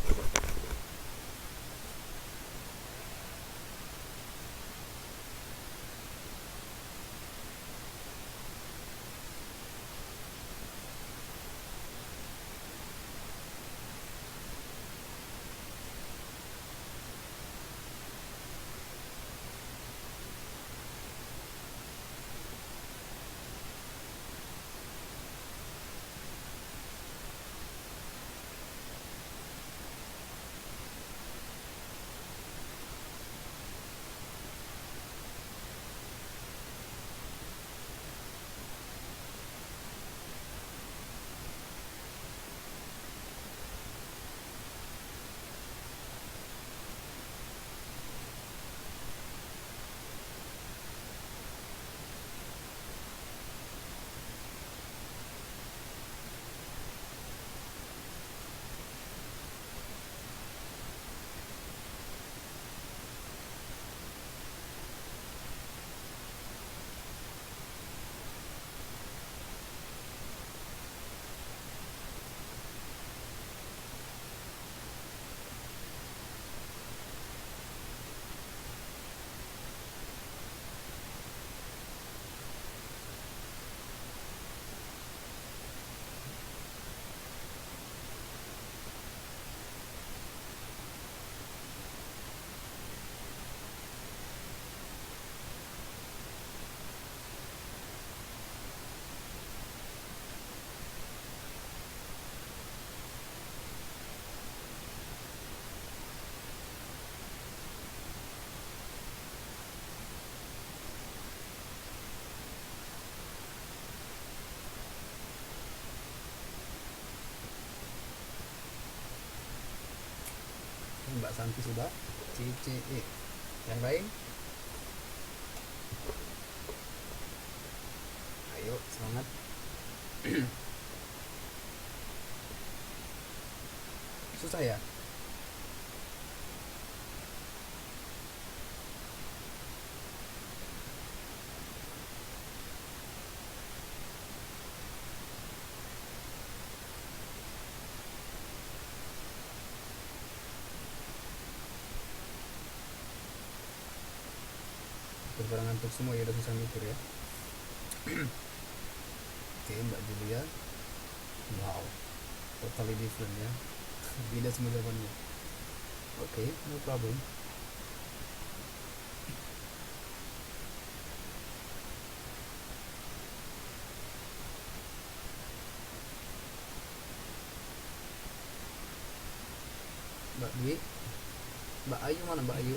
Mbak Santi sudah. CCE. Yang lain? Ayo semangat. Susah ya? Pada ngantuk semua ya, udah susah mikir ya. Oke, Mbak Julia. Wow, totally different ya. Beda semua jawabannya. Oke, no problem. Mbak Dwi, Mbak Ayu mana Mbak Ayu?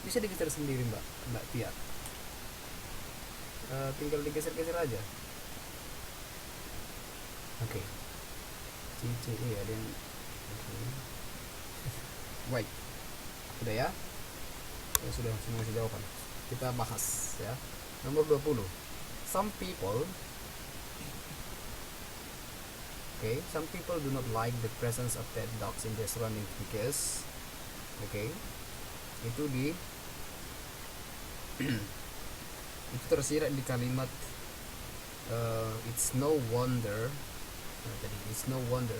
Bisa digeser sendiri Mbak Tia. Tinggal digeser-geser aja. Oke. CCE ada yang baik. Udah ya? Ya sudah, semua masih jawaban. Kita bahas ya. Nomor 20. Some people do not like the presence of dead dogs in their surroundings because itu di itu tersirat di kalimat it's no wonder it's no wonder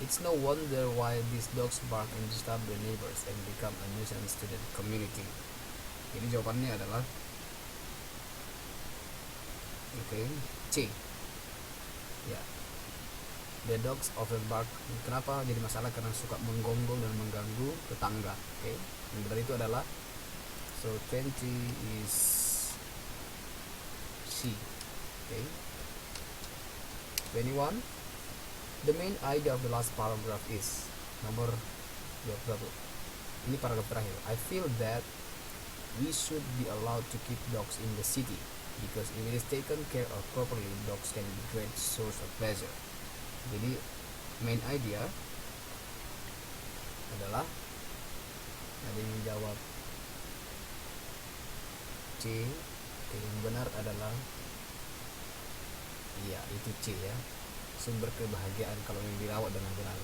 it's no wonder why these dogs bark and disturb their neighbors and become a nuisance to the community. Jadi jawabannya adalah C ya. The dogs often bark. Kenapa jadi masalah? Karena suka menggonggong dan mengganggu tetangga. Yang benar itu adalah 20 is C. 21. The main idea of the last paragraph is nomor 21. Ini paragraf terakhir. I feel that we should be allowed to keep dogs in the city because if it is taken care of properly, dogs can be a great source of pleasure. Jadi main idea adalah, ada yang menjawab C. Yang benar adalah iya, itu C ya. Sumber kebahagiaan kalau yang dirawat dengan benar.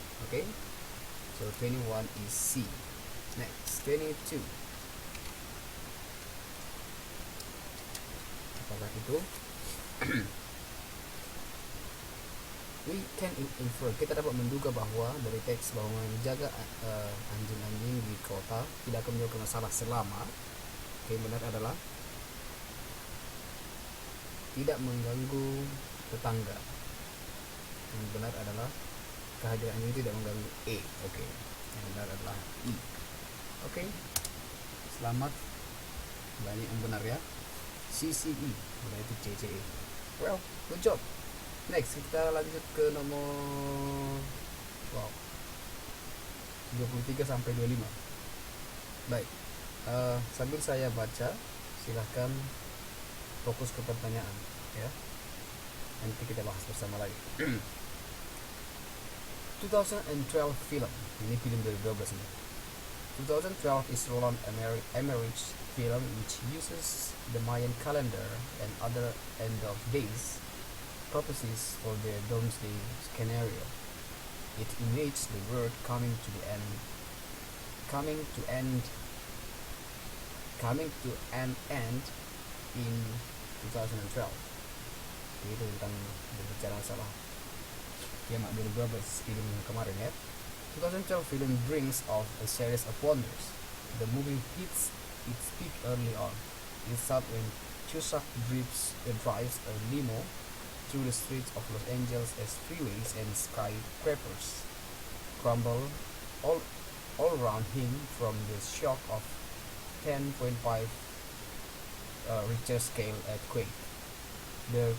So 21 is C. Next, 22. Apakah itu? We can infer, kita dapat menduga bahwa dari teks bahwa menjaga anjing-anjing di kota tidak akan menyebabkan masalah selama benar adalah tidak mengganggu tetangga. Yang benar adalah kehadiran anjing tidak mengganggu. Yang benar adalah I. Selamat, banyak yang benar ya. CCE, itu CCE. Well, good job. Next, kita lanjut ke nomor 23 sampai 25. Baik, sambil saya baca, silahkan fokus ke pertanyaan ya. Nanti kita bahas bersama lagi. 2012 film, ini film dari 2012 ini. 2012 is Roland Emmerich's film which uses the Mayan calendar and other end of days prophecies for the doomsday scenario. It images the world coming to an end in 2012. Itu tentang berbicara masalah kiamat 2012 film kemarin ya. 2012 film brings off a series of wonders. The movie hits its peak early on, Inside when drives a limo through the streets of Los Angeles as freeways and skyscrapers crumble all around him from the shock of 10.5 Richter scale earthquake. The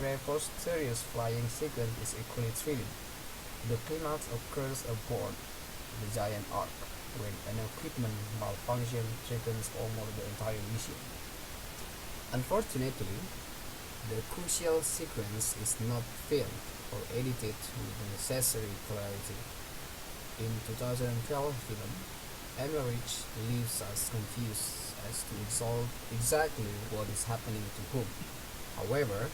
preposterous flying sequence is equally thrilling. The climax occurs aboard the giant ark, when an equipment malfunction threatens almost the entire mission. Unfortunately, the crucial sequence is not filmed or edited with the necessary clarity. In 2012 film, Emmerich leaves us confused as to exactly what is happening to whom. However,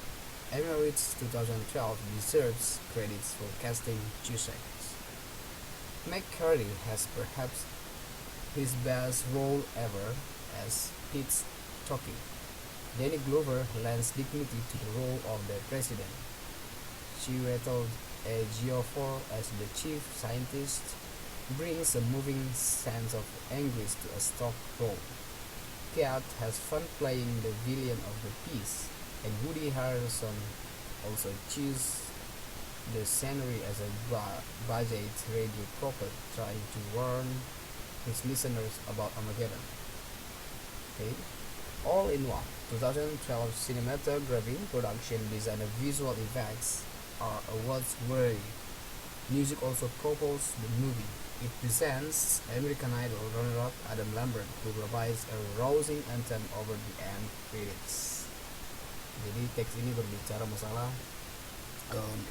Emmerich's 2012 deserves credits for casting Cusack. McCurdy has perhaps his best role ever as Pete's Toki. Danny Glover lends dignity to the role of the president. Chiwetel Ejiofor as the chief scientist brings a moving sense of anguish to a stock role. Keat has fun playing the villain of the piece, and Woody Harrelson also chews the scenery as a budget radio prophet trying to warn his listeners about Armageddon. Okay, all in one. 2012 cinematography, production design, and visual effects are awards worthy. Music also propels the movie. It presents American Idol runner-up Adam Lambert, who provides a rousing anthem over the end credits. Jadi teks ini berbicara masalah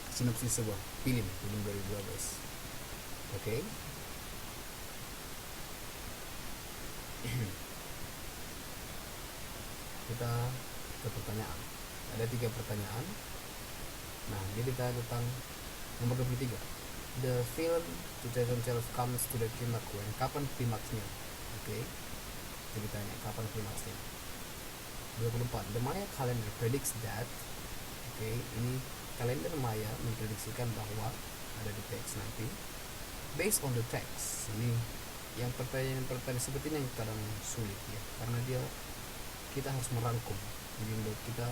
sinopsis sebuah film 2012. Oke. Kita ke pertanyaan. Ada 3 pertanyaan. Nah, dia ditanya tentang nomor 23. The film 2012 comes to the climax when. Kapan klimaksnya? Oke. Jadi ditanya kapan klimaksnya. 24. The Maya calendar predicts that. Oke, ini kalender Maya memprediksikan bahwa ada di teks nanti. Based on the text. Ini yang pertanyaan seperti ini yang kadang sulit ya, karena kita harus merangkum. Jadi kita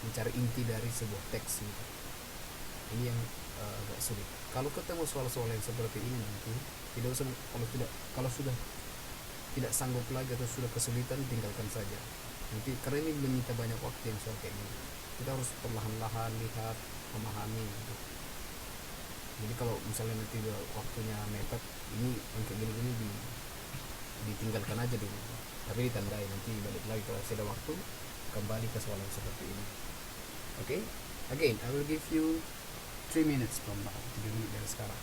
mencari inti dari sebuah teks gitu. Ini yang agak sulit. Kalau ketemu soal-soal yang seperti ini nanti tidak usah, kalau sudah tidak sanggup lagi atau sudah kesulitan, tinggalkan saja. Nanti karena ini meminta banyak waktu yang soal kayak gini. Kita harus perlahan-lahan lihat, memahami gitu. Jadi kalau misalnya nanti waktunya mepet, ini yang kayak gini-gini ditinggalkan aja dulu. Tapi ditandai, nanti balik lagi kalau ada waktu, kembali ke soal yang seperti ini. Okay? Again, I will give you 3 minutes from now. 3 menit dari sekarang.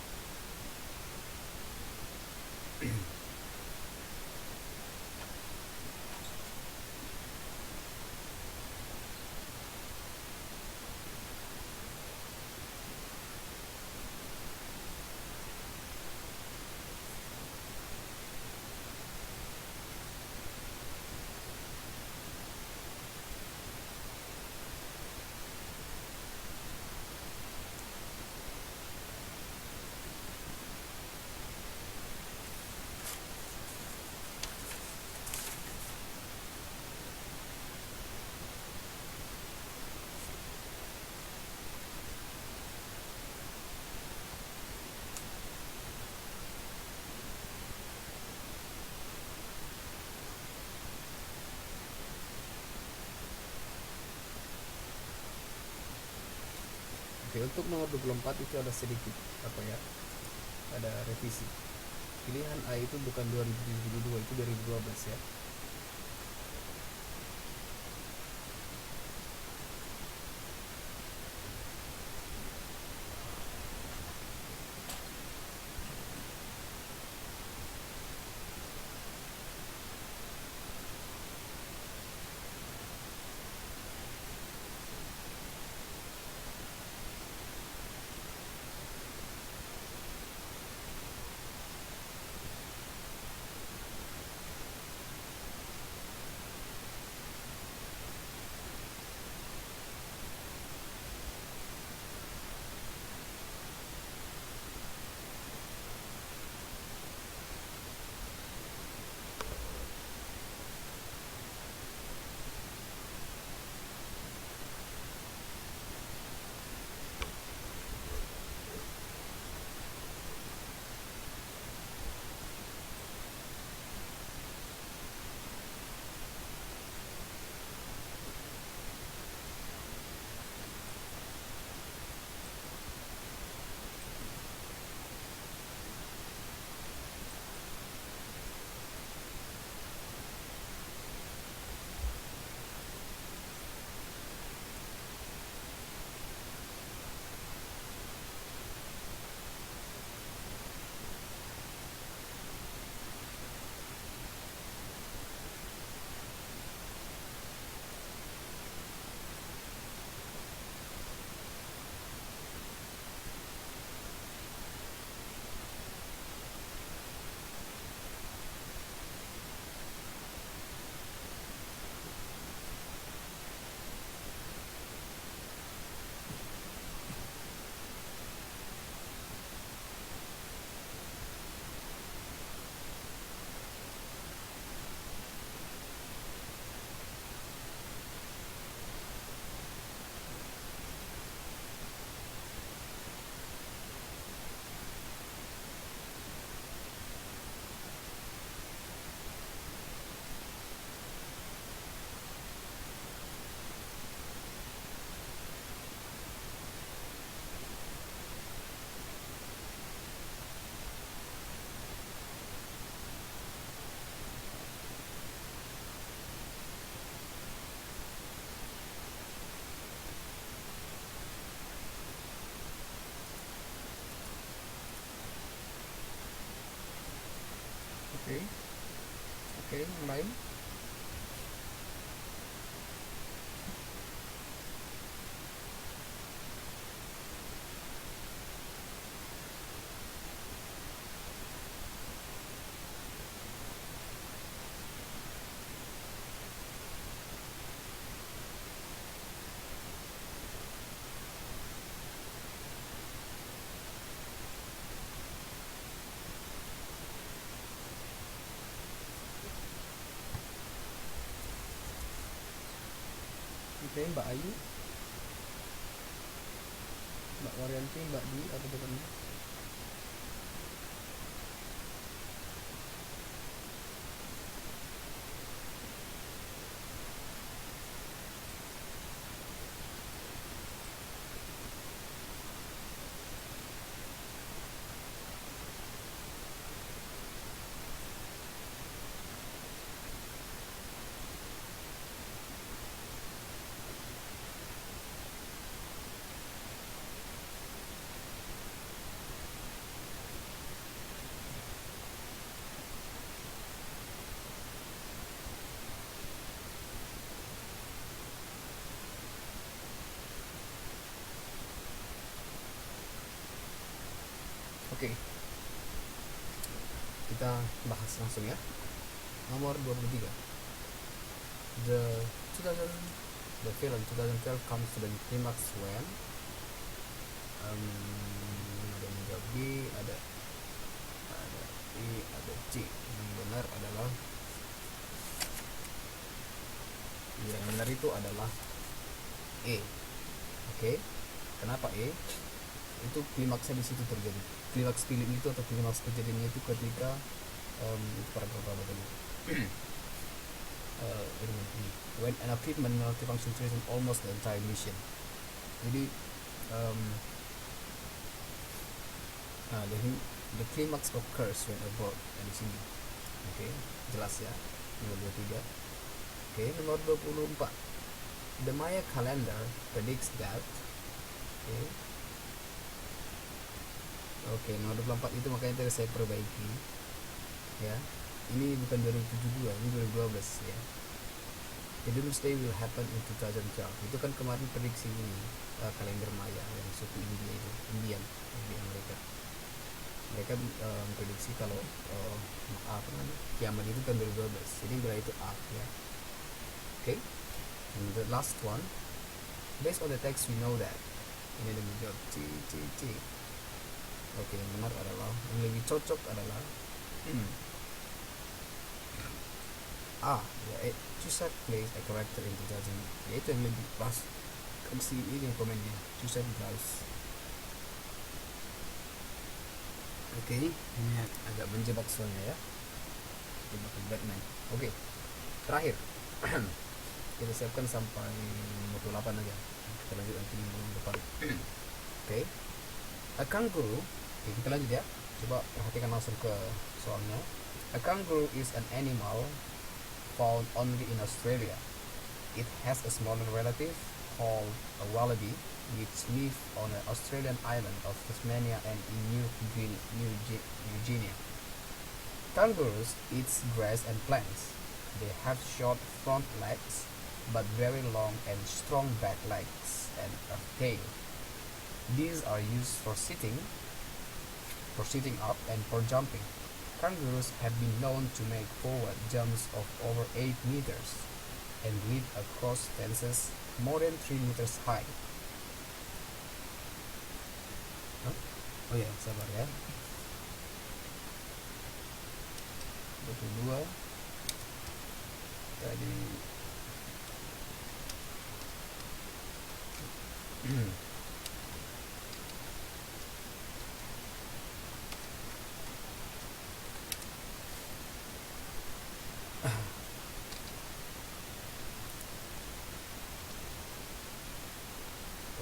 Oke, untuk nomor 24 itu ada sedikit ada revisi. Pilihan A itu bukan 2022, itu 2012 ya. yang lain? Oke, Mbak Ayu, Mbak Waryanti, Mbak Dwi, apa jawabannya? Oke, kita bahas langsung ya. Nomor 23. The 2000 the film 2012 comes to the climax when ada yang jawab B, ada E, ada C. Yang benar adalah yang benar itu adalah E. Oke. Kenapa E? Itu klimaksnya di situ terjadi. Klimaks film itu atau klimaks kejadiannya itu ketika itu paragraf berapa tadi? When an equipment multifunction traces almost the entire mission. Jadi the climax occurs when a board di sini. Oke, jelas ya. Nomor 23. Oke, nomor 24. The Maya calendar predicts that. Oke, nomor 24 itu makanya tadi saya perbaiki. Ya. Ini bukan 2072, ini 2012 ya. The Doomsday will happen in 2012. Itu kan kemarin prediksi ini kalender Maya yang suku India itu, Indian di Amerika. Mereka memprediksi kalau kiamat itu kan 2012. Jadi bila itu A ya. Oke. And the last one, based on the text we know that. Ini ada menjawab C. Oke, yang benar adalah yang lebih cocok adalah A, ya, Cusack plays a character in 2000. Ya, itu yang lebih pas. Kasih ini komennya, Cusack drives. Oke, ini agak menjebak soalnya ya. Jebakan Batman. Oke, terakhir kita siapkan sampai 28 aja. Kita lanjut nanti minggu depan. Oke, a kangaroo. Oke, kita lanjut ya. Coba perhatikan langsung ke soalnya. A kangaroo is an animal found only in Australia. It has a smaller relative called a wallaby, which live on an Australian island of Tasmania and in New Guinea. Kangaroos eat grass and plants. They have short front legs, but very long and strong back legs and a tail. These are used for sitting up, and for jumping. Kangaroos have been known to make forward jumps of over 8 meters and leap across fences more than 3 meters high. Oh ya, sabar ya. 22 tadi.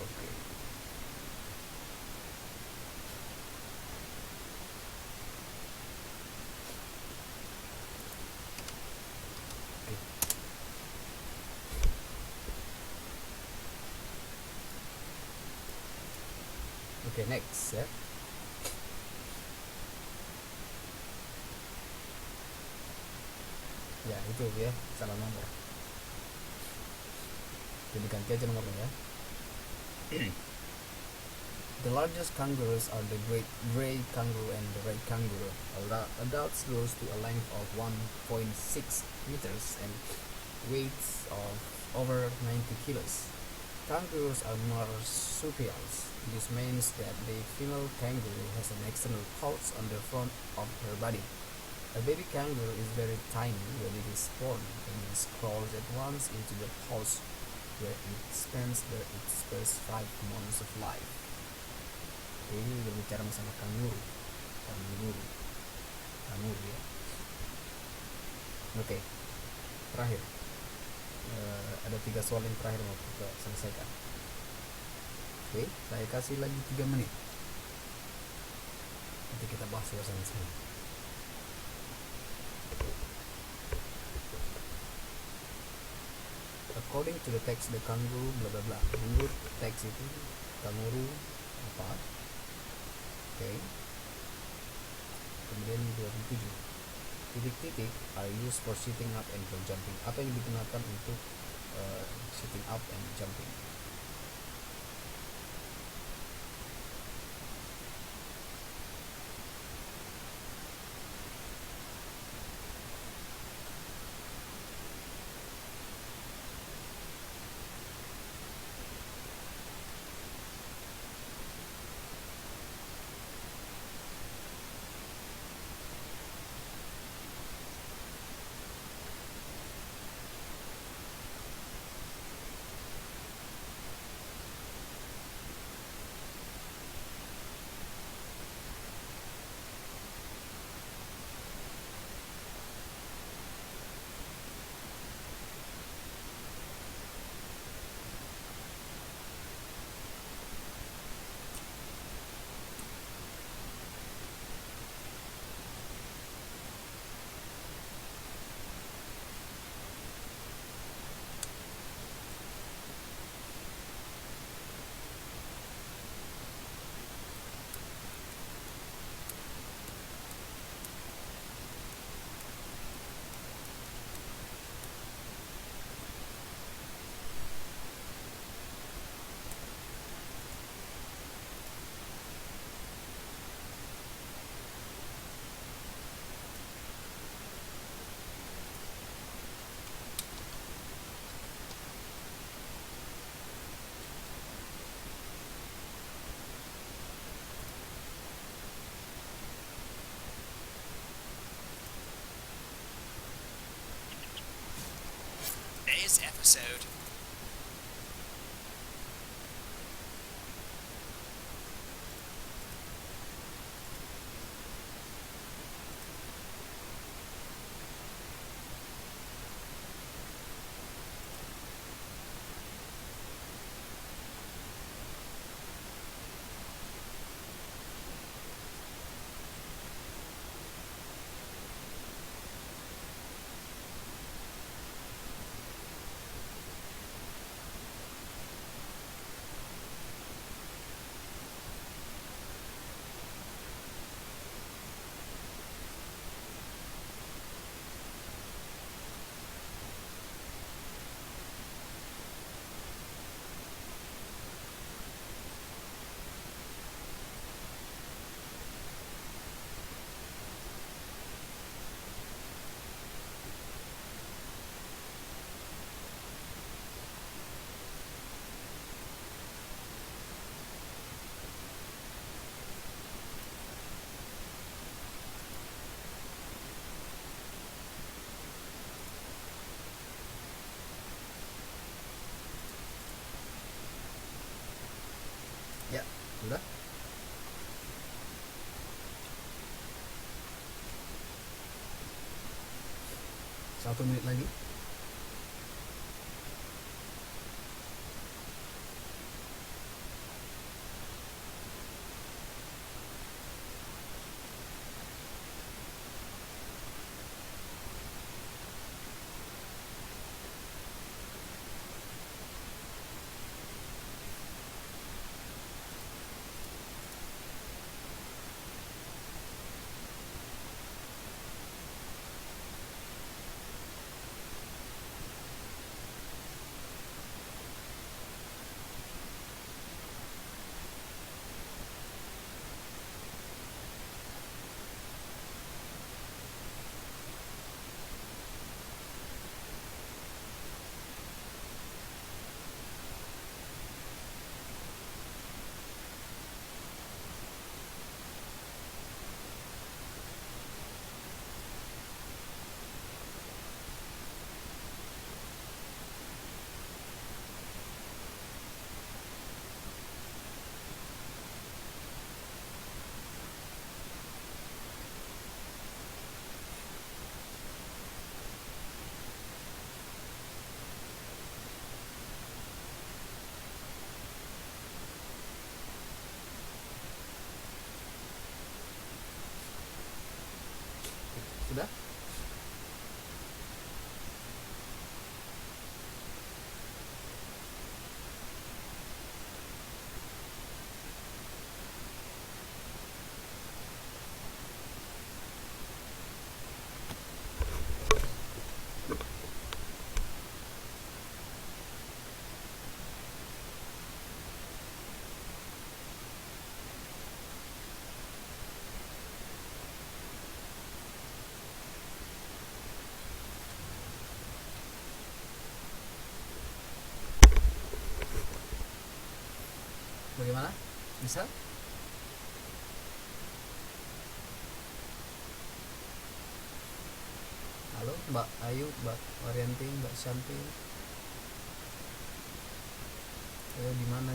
Oke. Oke, next ya. Ya, itu ya, salah nomor. Jadi ganti aja nomornya ya. The largest kangaroos are the great gray kangaroo and the red kangaroo. Adults grows to a length of 1.6 meters and weights of over 90 kilos. Kangaroos are marsupials. This means that the female kangaroo has an external pouch on the front of her body. A baby kangaroo is very tiny when it is born and it crawls at once into the pouch where it spends its first 5 months of life. Ini berbicara masalah kanguru ya. Oke, terakhir ada 3 soal yang terakhir mau kita selesaikan. Oke, saya kasih lagi 3 menit. Nanti kita bahas bersama-sama. According to the text, the kangaroo bla bla bla. Menurut teks itu kanguru apa? Oke. Kemudian 27. Titik-titik are used for sitting up and for jumping. Apa yang digunakan untuk sitting up and jumping? Today's episode. Ya, sudah. Satu menit lagi. Bagaimana? Bisa? Halo, Mbak Ayu, Mbak Waryanti, Mbak Shanti. Ayo, di mana?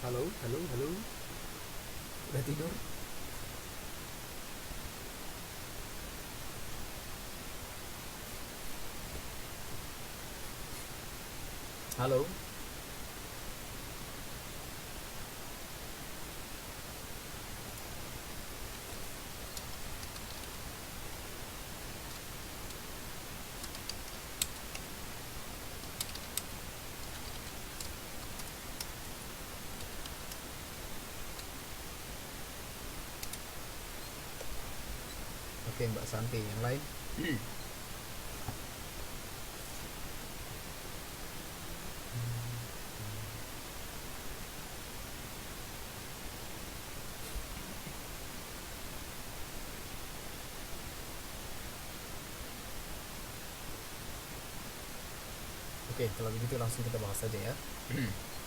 Halo. Udah tidur? Halo. Oke, Mbak Santi, yang lain? Oke, kalau begitu langsung kita bahas saja ya.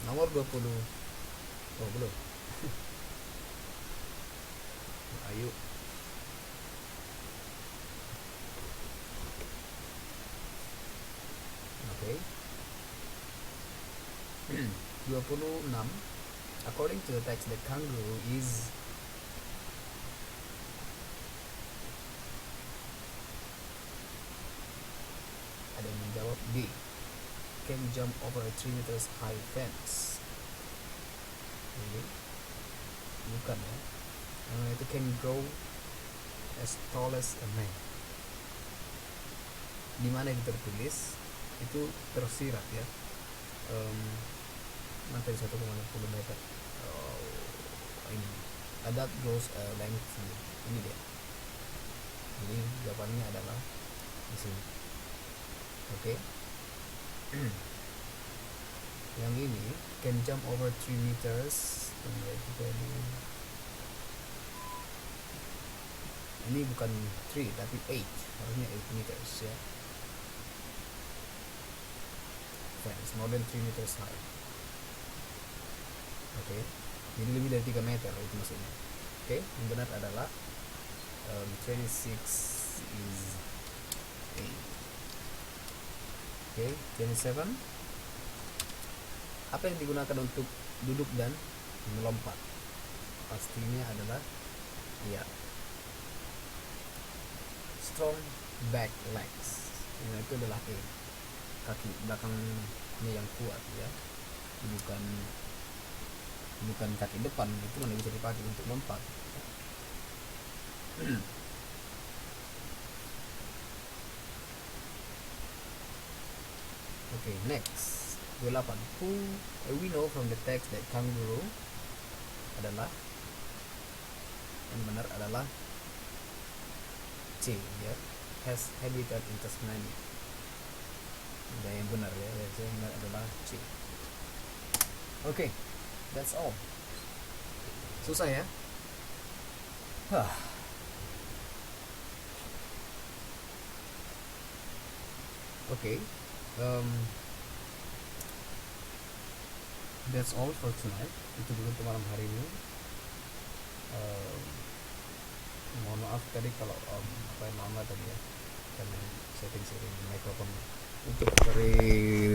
Nomor 20. Oh, belum. Ayo. Oke. 26. According to the text, the kangaroo is ada yang menjawab B. Can jump over a 3 meters high fence. Ini bukan ya. Itu can grow as tall as a man. Di mana itu tertulis itu tersirat ya. Nanti 1,60 meter. Ini that grows length. Ini dia. Jadi jawabannya adalah di sini. Oke. Yang ini can jump over 3 meters. Ini bukan 3 tapi 8, harusnya 8 meters ya. Fence more than 3 meters high. Oke. Jadi lebih dari 3 meter itu maksudnya. Oke, yang benar adalah 26 is 8. Oke, 27. Apa yang digunakan untuk duduk dan melompat? Pastinya adalah ya, strong back legs. Nah, itu adalah kaki belakangnya yang kuat ya, bukan kaki depan. Itu mana bisa dipakai untuk lompat. Okay, next 28. We know from the text that kangaroo adalah, yang benar adalah C ya, has habitat in Tasmania. Yang benar ya, yang benar adalah C. Okay, that's all. Susah ya. Okay. That's all for tonight. Itu dulu untuk malam hari ini. Mohon maaf tadi kalau lama tadi ya, karena setting mikrofon. Untuk hari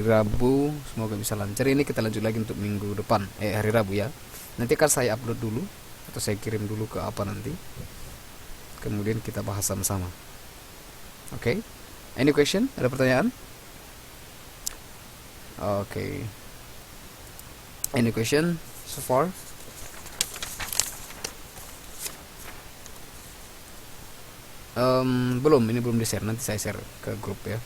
Rabu semoga bisa lancar. Ini kita lanjut lagi untuk minggu depan, hari Rabu ya. Nanti akan saya upload dulu atau saya kirim dulu ke apa nanti, kemudian kita bahas sama-sama. Oke. Any question? Ada pertanyaan? Oke. Any question so far? Belum, ini belum di-share. Nanti saya share ke grup ya.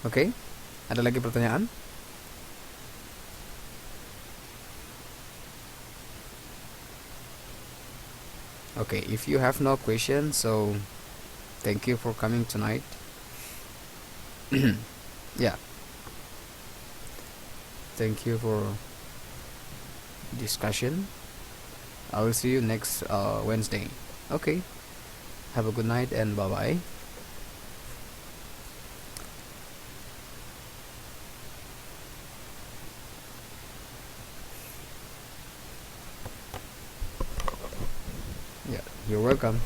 Oke. Ada lagi pertanyaan? Okay, if you have no question, so thank you for coming tonight. Yeah, thank you for discussion. I will see you next Wednesday. Okay, have a good night and bye bye. Yeah, you're welcome.